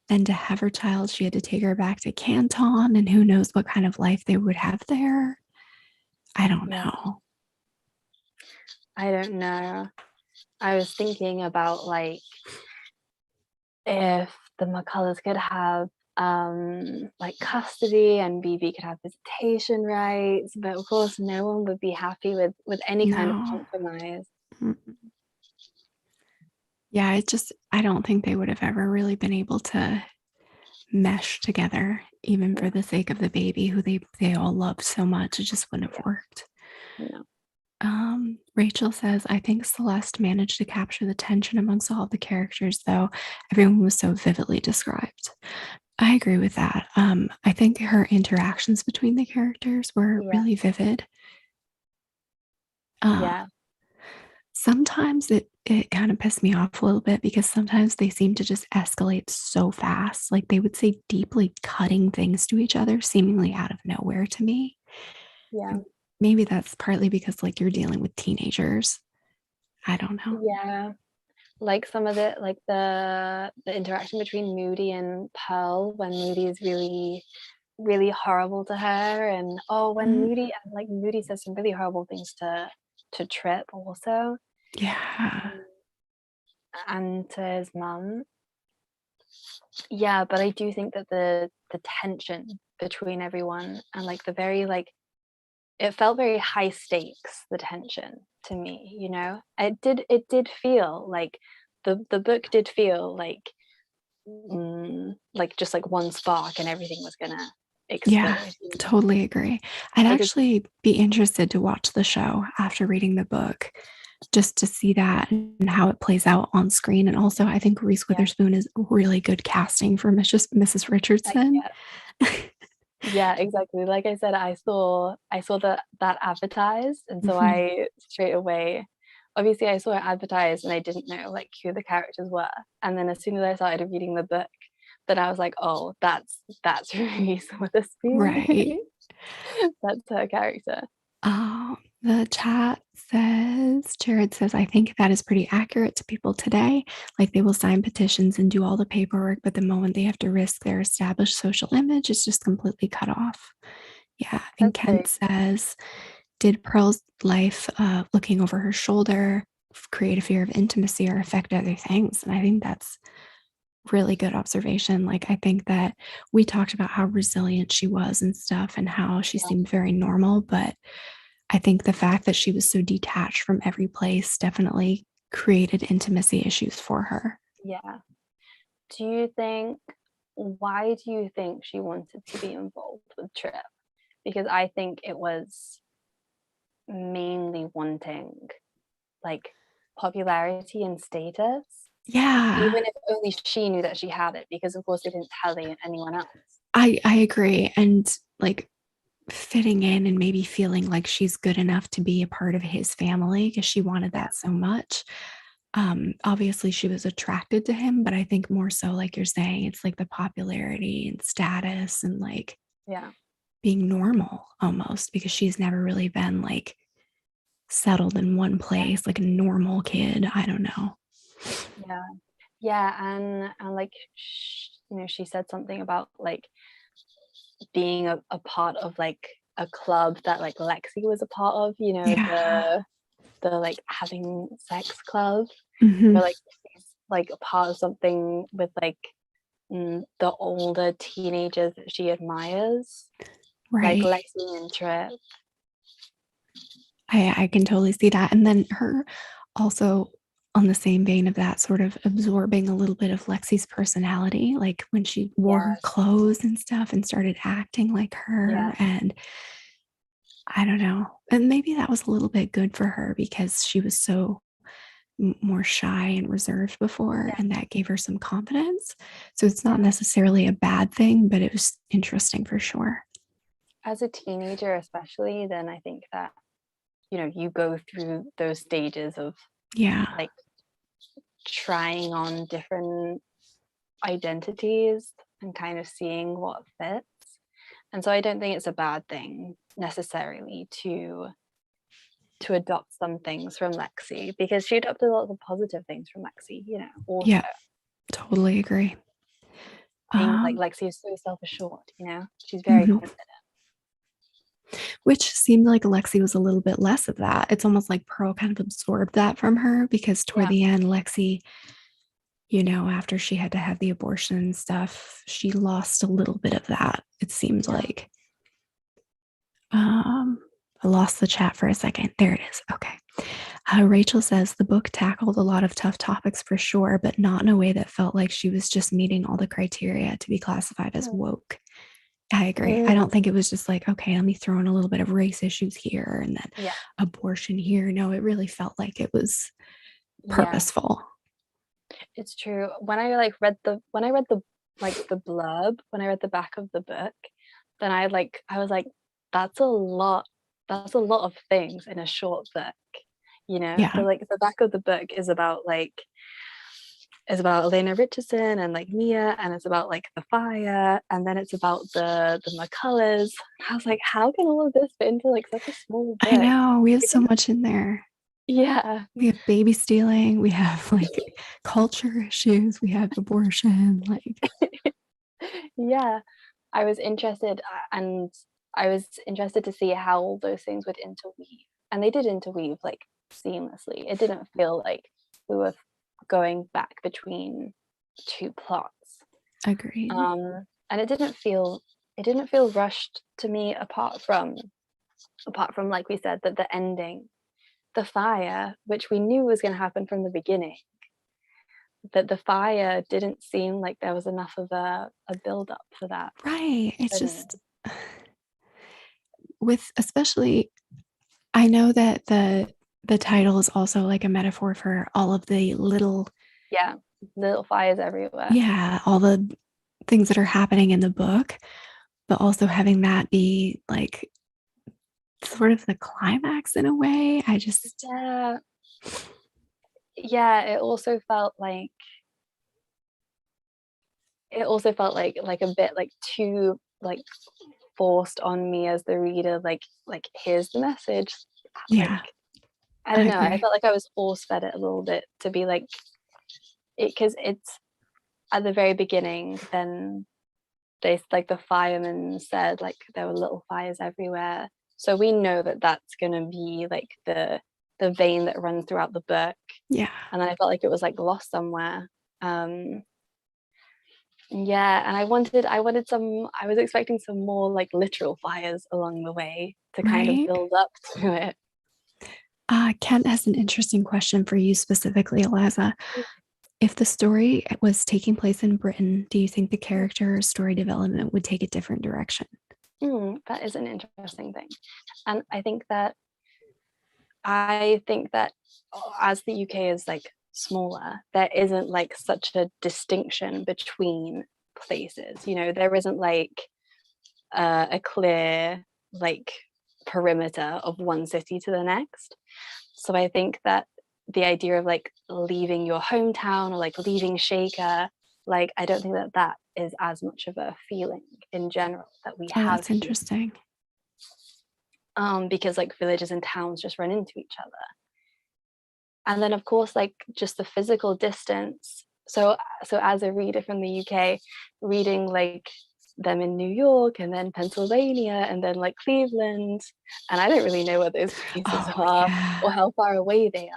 then to have her child, she had to take her back to Canton, and who knows what kind of life they would have there. I don't Yeah. know. I don't know. I was thinking about like if the McCulloughs could have like custody and BB could have visitation rights, but of course no one would be happy with any kind of No. compromise. Mm. Yeah, I don't think they would have ever really been able to mesh together, even for No, the sake of the baby who they all loved so much. It just wouldn't have yeah, worked. no, Rachel says, I think Celeste managed to capture the tension amongst all of the characters, though everyone was so vividly described. I agree with that. I think her interactions between the characters were yeah, really vivid. Uh, yeah, Sometimes it kind of pissed me off a little bit because sometimes they seem to just escalate so fast. Like they would say deeply cutting things to each other, seemingly out of nowhere to me. yeah, And maybe that's partly because like you're dealing with teenagers. I don't know. yeah. Like some of the interaction between Moody and Pearl when Moody is really really horrible to her, and oh, when Mm, Moody says some really horrible things to Trip also, yeah. um, and to his mum. Yeah, but I do think that the tension between everyone and like the very like it felt very high stakes, the tension to me, it did feel like the book did feel like just like one spark and everything was gonna Yeah, explode, totally agree. I'd like it's actually be interested to watch the show after reading the book just to see that and how it plays out on screen. And also, I think Reese yeah, Witherspoon is really good casting for Mrs. like Richardson. yeah. Yeah, exactly. Like I said, I saw that advertised, and so Mhm. I straight away, obviously I saw it advertised and I didn't know like who the characters were. And then as soon as I started reading the book, then I was like, oh, that's Reese Witherspoon. Right. That's her character. The chat says, Jared says, I think that is pretty accurate to people today. Like they will sign petitions and do all the paperwork, but the moment they have to risk their established social image, it's just completely cut off. Yeah. And That's Kent very says, did Pearl's life, looking over her shoulder, create a fear of intimacy or affect other things? And I think that's really good observation. Like, I think that we talked about how resilient she was and stuff and how she yeah, seemed very normal, but I think the fact that she was so detached from every place definitely created intimacy issues for her. yeah. Do you think why do you think she wanted to be involved with Trip? Because I think it was mainly wanting like popularity and status, Yeah, even if only she knew that she had it, because of course they didn't tell anyone else. I agree. And like fitting in and maybe feeling like she's good enough to be a part of his family because she wanted Yeah, that so much. Obviously she was attracted to him, but I think more so like you're saying, it's like the popularity and status and like yeah, being normal almost because she's never really been like settled in one yeah, place like a normal kid. I don't know. yeah, yeah, and like she said something about like being a part of like a club that like Lexi was a part of, you know, Yeah. the like having sex club, Hmm. where like she's like a part of something with like the older teenagers that she admires, like Right. Lexi and Trip. I can totally see that. And then her also on the same vein of that, sort of absorbing a little bit of Lexi's personality, like when she wore her Yes, clothes and stuff and started acting like yeah, her. And I don't know. And maybe that was a little bit good for her because she was so more shy and reserved before, yeah, and that gave her some confidence. So it's not yeah. necessarily a bad thing, but it was interesting for sure. As a teenager, especially, then I think that, you know, you go through those stages of Yeah. like trying on different identities and kind of seeing what fits. And so I don't think it's a bad thing necessarily to adopt some things from Lexi, because she adopted a lot of the positive things from Lexi, you know, also Yeah, totally agree. being like Um, Lexi is so self-assured, you know, she's very mhm. confident. Which seemed like Lexi was a little bit less of that. It's almost like Pearl kind of absorbed that from her because toward Yeah, the end, Lexi, after she had to have the abortion and stuff, she lost a little bit of that. It seemed yeah. like. Um, I lost the chat for a second. There it is. Okay. Rachel says the book tackled a lot of tough topics for sure, but not in a way that felt like she was just meeting all the criteria to be classified as woke. I agree. I don't Mm, think it was just like, okay, let me throw in a little bit of race issues here and then yeah, abortion here. No, it really felt like it was yeah, purposeful. it's true. When I read the like the blurb, when I read the back of the book, then I was like, that's a lot. That's a lot of things in a short book, you know. Yeah. The back of the book is about Elena Richardson and like Mia, and it's about like the fire, and then it's about the McCullers. I was like, how can all of this fit into like such a small I book? know. We have so Because much in there. yeah, We have baby stealing. We have like culture issues. We have abortion. Like, yeah. I was interested, and I was interested to see how all those things would interweave, and they did interweave like seamlessly. It didn't feel like we were going back between two plots. agreed. And it didn't feel rushed to me, apart from like we said, that the ending, the fire, which we knew was going to happen from the beginning, that the fire didn't seem like there was enough of a build up for that Right. It's for me. just with, especially, I know that the title is also like a metaphor for all of the little, Yeah, little fires everywhere. yeah, all the things that are happening in the book, but also having that be like sort of the climax in a way. I just, Yeah, yeah. It also felt like a bit like too like forced on me as the reader. Like here's the message. Like yeah, I don't I know. I agree. felt like I was force fed it a little bit to be like it, because it's at the very beginning. Then they like the firemen said like there were little fires everywhere, so we know that that's gonna be like the vein that runs throughout the book. Yeah. And then I felt like it was like lost somewhere. um yeah, and I was expecting some more like literal fires along the way to kind of Right. build up to it. Kent has an interesting question for you specifically, Eliza. If the story was taking place in Britain, do you think the character or story development would take a different direction? That is an interesting thing. And I think that as the UK is like smaller, there isn't like such a distinction between places. You know, there isn't like a clear like perimeter of one city to the next. So I think that the idea of like leaving your hometown or like leaving Shaker, like I don't think that that is as much of a feeling in general that we Oh, have that's here. interesting. Because like villages and towns just run into each other. And then of course like just the physical distance. So as a reader from the UK, reading like them in New York and then Pennsylvania and then like Cleveland, and I don't really know where those places Oh, are yeah. or how far away they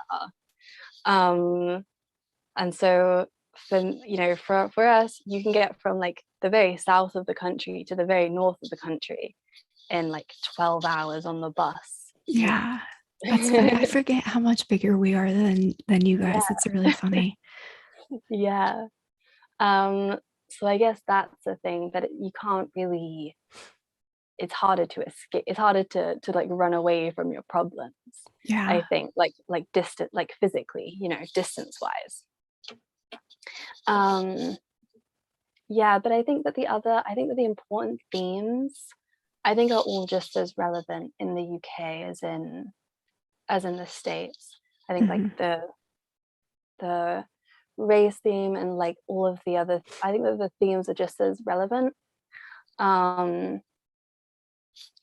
are. And so for us, you can get from like the very south of the country to the very north of the country in like 12 hours on the bus. Yeah. That's funny. I forget how much bigger we are than you Yeah, guys. It's really funny. yeah. So I guess that's the thing that you can't really, it's harder to escape, it's harder to like run away from your problems, Yeah. I think, like distant, like physically, distance wise. um yeah, but I think that the important themes, I think, are all just as relevant in the UK as in the States. I think like Mhm. the race theme and like all of the other, I think that the themes are just as relevant. um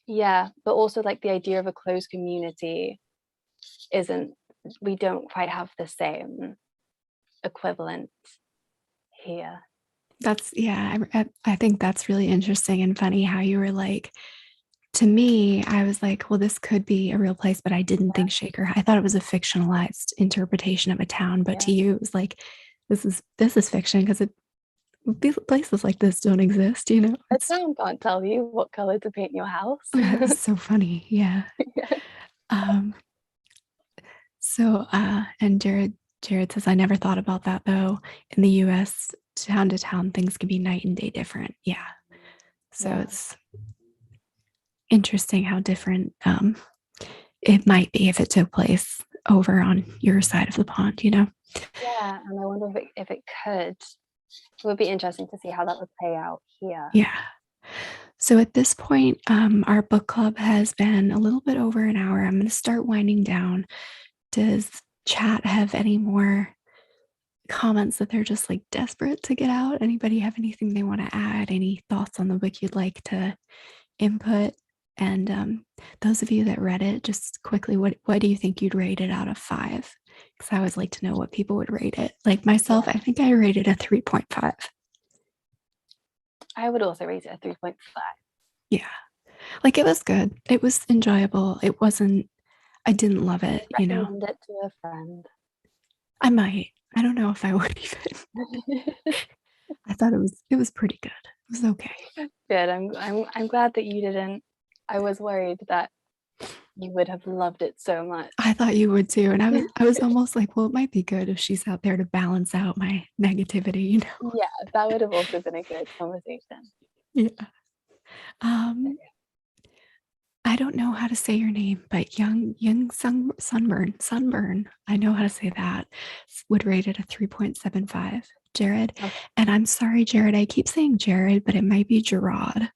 yeah, but also like the idea of a closed community isn't, we don't quite have the same equivalent here. That's yeah, I think that's really interesting and funny how you were like, to me, I was like, well, this could be a real place, but I didn't think Shaker. I thought it was a fictionalized interpretation of a town, but Yeah, to you, it was like, this is fiction because places like this don't exist. a It's town can't tell you what color to paint your house. oh, yeah, it's so funny. Yeah. Um. And Jared says, I never thought about that though. In the U.S., town to town, things can be night and day different. Yeah. So Yeah, it's interesting how different it might be if it took place over on your side of the pond. yeah, and I wonder if it could. It would be interesting to see how that would play out here. Yeah. So at this point, our book club has been a little bit over an hour. I'm going to start winding down. Does chat have any more comments that they're just like desperate to get out? Anybody have anything they want to add? Any thoughts on the book you'd like to input? And those of you that read it, just quickly, what do you think you'd rate it out of 5? Because I always like to know what people would rate it. Like myself, Yeah, I think I rated a 3.5. I would also rate it a 3.5. Yeah. Like it was good. It was enjoyable. It wasn't, I didn't love Would it. you recommend it to a friend? I might. I don't know if I would even. I thought it was pretty good. It was okay. Good. I'm glad that you didn't. I was worried that you would have loved it so much. I thought you would too. And I was almost like, well, it might be good if she's out there to balance out my negativity. Yeah, that would have also been a good conversation. Yeah. Um, I don't know how to say your name, but sunburn. I know how to say that. Would rate it a 3.75. Jared. Okay. And I'm sorry, Jared. I keep saying Jared, but it might be Gerard.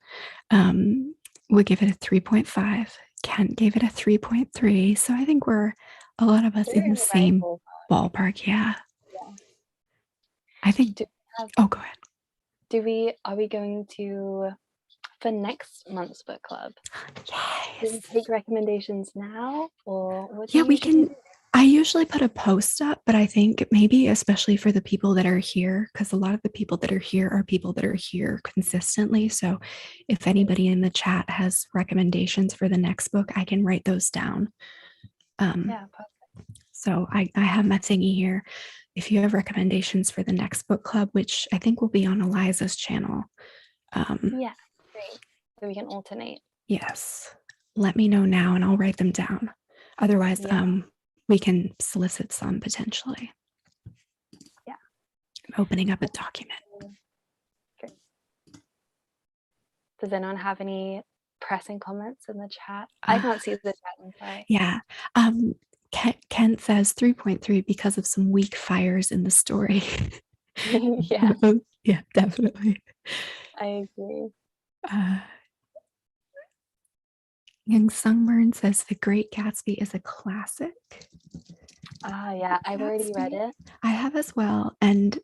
Um, would give it a 3.5. Kent gave it a 3.3. So I think we're a lot of us We're in the in the right same ballpark. ballpark. Yeah. Yeah. I think, Do we have, oh, go ahead. are we going to, for next month's book club, do we Yes. take recommendations now, or what do Yeah, you we usually can. do? I usually put a post up, but I think maybe especially for the people that are here, because a lot of the people that are here are people that are here consistently. So if anybody in the chat has recommendations for the next book, I can write those down. Yeah, perfect. So I have my thingy here. If you have recommendations for the next book club, which I think will be on Eliza's channel, Yeah, great. So we can alternate. yes, let me know now and I'll write them down. Otherwise, Yeah, we can solicit some potentially. yeah. I'm opening up a document. Great. Does anyone have any pressing comments in the chat? I Uh, can't see the chat, I'm sorry. yeah. Kent says 3.3 because of some weak fires in the story. Yeah, Yeah, definitely. I agree. Uh, Young Sungburn says The Great Gatsby is a classic. Ah, yeah, I've already read Gatsby. it. I have as well. And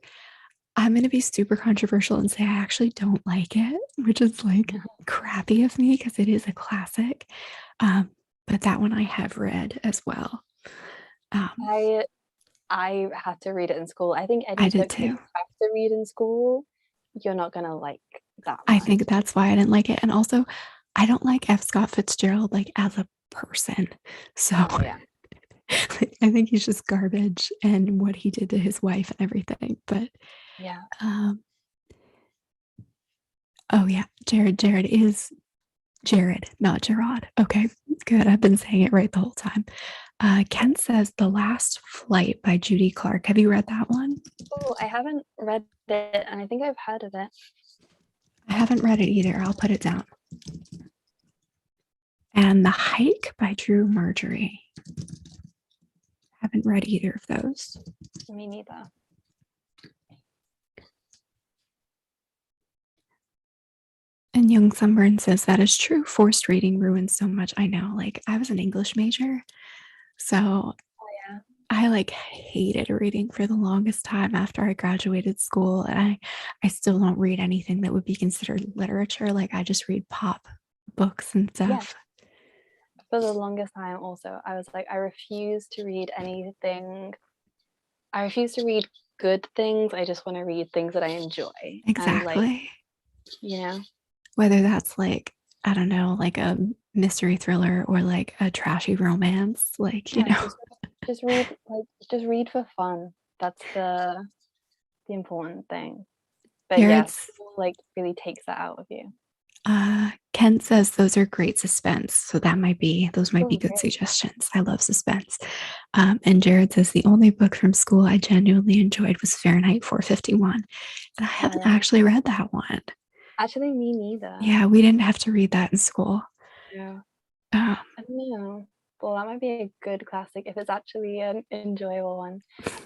I'm going to be super controversial and say I actually don't like it, which is like crappy of me because it is a classic. But that one I have read as well. Um, I had to read it in school. I think I any did book that too. you have to read in school, you're not gonna like. that I much. think that's why I didn't like it. And also, I don't like F. Scott Fitzgerald like as a person. So Oh yeah, I think he's just garbage and what he did to his wife and everything. But yeah. um, oh yeah, Jared is Jared, not Gerard. Okay, good. I've been saying it right the whole time. Ken says The Last Flight by Judy Clark. Have you read that one? Oh, I haven't read it, and I think I've heard of it. I haven't read it either. I'll put it down. And The Hike by Drew Marjorie. Haven't read either of those. Me neither. And Young Sunburn says that is true. Forced reading ruins so much. I know. Like I was an English major, so Oh yeah. I like hated reading for the longest time after I graduated school. And I still don't read anything that would be considered literature. Like I just read pop books and Yeah. stuff. For the longest time, also, I was like, I refuse to read anything. I refuse to read good things. I just want to read things that I enjoy. And like, Exactly. you know, Whether that's like, I don't know, like a mystery thriller or like a trashy romance, like, you yeah, know. just read just read for fun. That's the important thing. But yeah, Jared's school like really takes that out of you. Kent says those are great suspense. So those might be Oh, good great. suggestions. I love suspense. And Jared says the only book from school I genuinely enjoyed was Fahrenheit 451. And I Oh haven't yeah. actually read that one. Actually, me neither. Yeah, we didn't have to read that in school. Yeah. Um, I don't know. Well, that might be a good classic if it's actually an enjoyable one.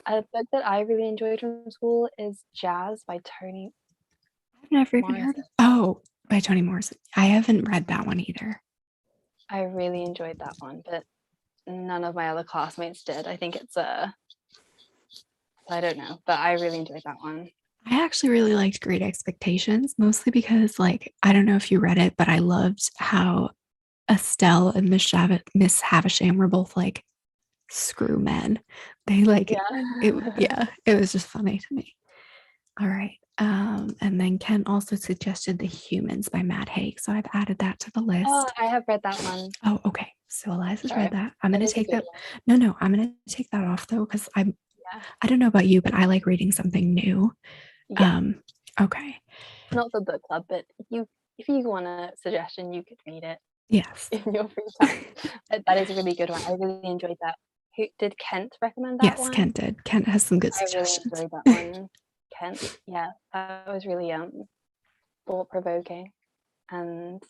A book that I really enjoyed from school is Jazz by Toni I've never even heard of. Morrison. Oh, by Toni Morrison. I haven't read that one either. I really enjoyed that one, but none of my other classmates did. I think it's a, I don't know, but I really enjoyed that one. I actually really liked Great Expectations, mostly because, like, I don't know if you read it, but I loved how Estelle and Miss Havisham were both like screw men. They like it. Yeah. Yeah, it was just funny to me. All right. And then Ken also suggested The Humans by Mad Hague. So I've added that to the Oh, list. I have read that one. Oh, okay. So Eliza's read Sorry. that. I'm It gonna is a take good that. one. No, I'm gonna take that off though, because Yeah. I don't know about you, but I like reading something new. Yeah. Um, okay. Not for book club, but if you want a suggestion, you could read it Yes. in your free time. But that is a really good one. I really enjoyed that. Who did Kent recommend that Yes, one? Kent did. Kent has some good I really suggestions. enjoyed that one. Kent, yeah, that was really thought provoking and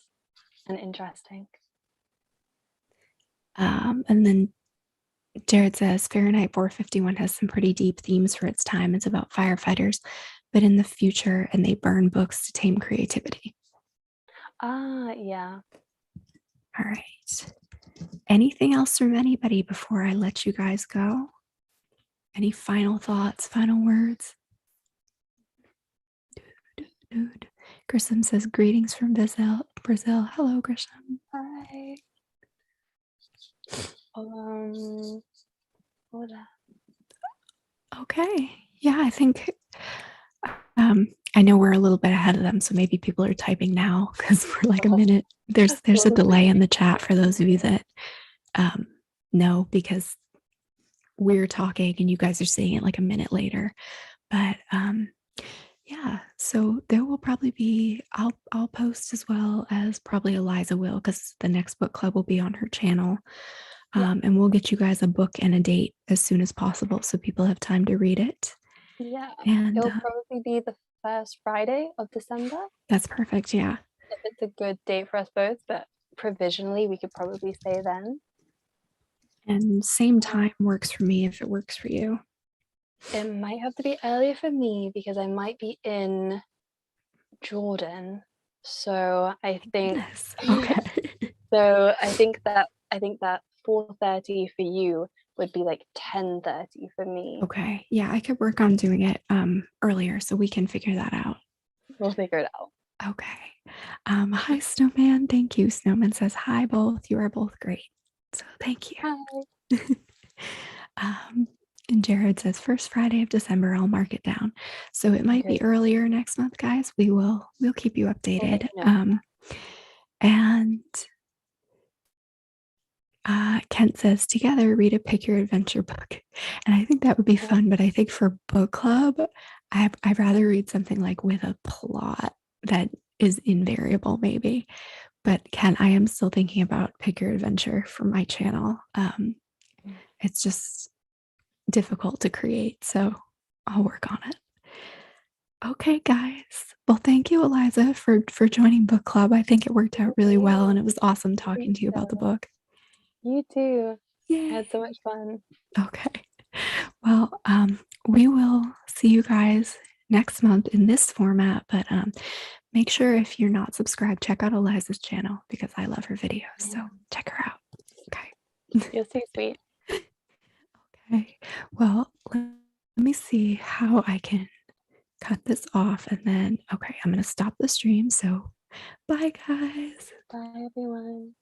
interesting. And then Jared says Fahrenheit 451 has some pretty deep themes for its time. It's about firefighters, but in the future, and they burn books to tame creativity. Ah, yeah. All right. Anything else from anybody before I let you guys go? Any final thoughts, final words? Grissom says greetings from Brazil. Hello, Grissom. Hi. Hola. Okay. Yeah, I think I know we're a little bit ahead of them, so maybe people are typing now because we're like a minute. There's a delay in the chat for those of you that um, know because we're talking and you guys are seeing it like a minute later. But yeah, so there will probably be I'll post as well as probably Eliza will because the next book club will be on her channel. Yeah. And we'll get you guys a book and a date as soon as possible so people have time to read it. Yeah. And It'll probably be the first Friday of December. that's perfect. Yeah. If it's a good date for us both, but provisionally we could probably say then. And same time works for me if it works for you. It might have to be earlier for me because I might be in Jordan. So I think Yes. Okay. so I think that 4:30 for you would be like 10:30 for me. Okay. Yeah, I could work on doing it earlier so we can figure that out. We'll figure it out. Okay. Hi, Snowman. Thank you. Snowman says, hi, both. You are both great. So thank you. Hi. um, And Jared says first Friday of December, I'll mark it down. So it might be Great. earlier next month, guys. We'll keep you I'll let updated. you know. And Kent says together read a pick your adventure book. And I think that would be Yeah. fun, but I think for book club, I'd rather read something like with a plot that is invariable, maybe. But Ken, I am still thinking about pick your adventure for my channel. It's just difficult to create, so I'll work on it. Okay, guys. Well, thank you, Eliza, for joining book club. I think it worked out really well, and it was awesome I think talking to you about the so. book. You too. I Yay. had so much fun. Okay. Well, we will see you guys next month in this format, but make sure if you're not subscribed, check out Eliza's channel because I love her videos. So check her out. Okay. You're so sweet. Okay. Well, let me see how I can cut this off and then, okay, I'm going to stop the stream. So bye, guys. Bye, everyone.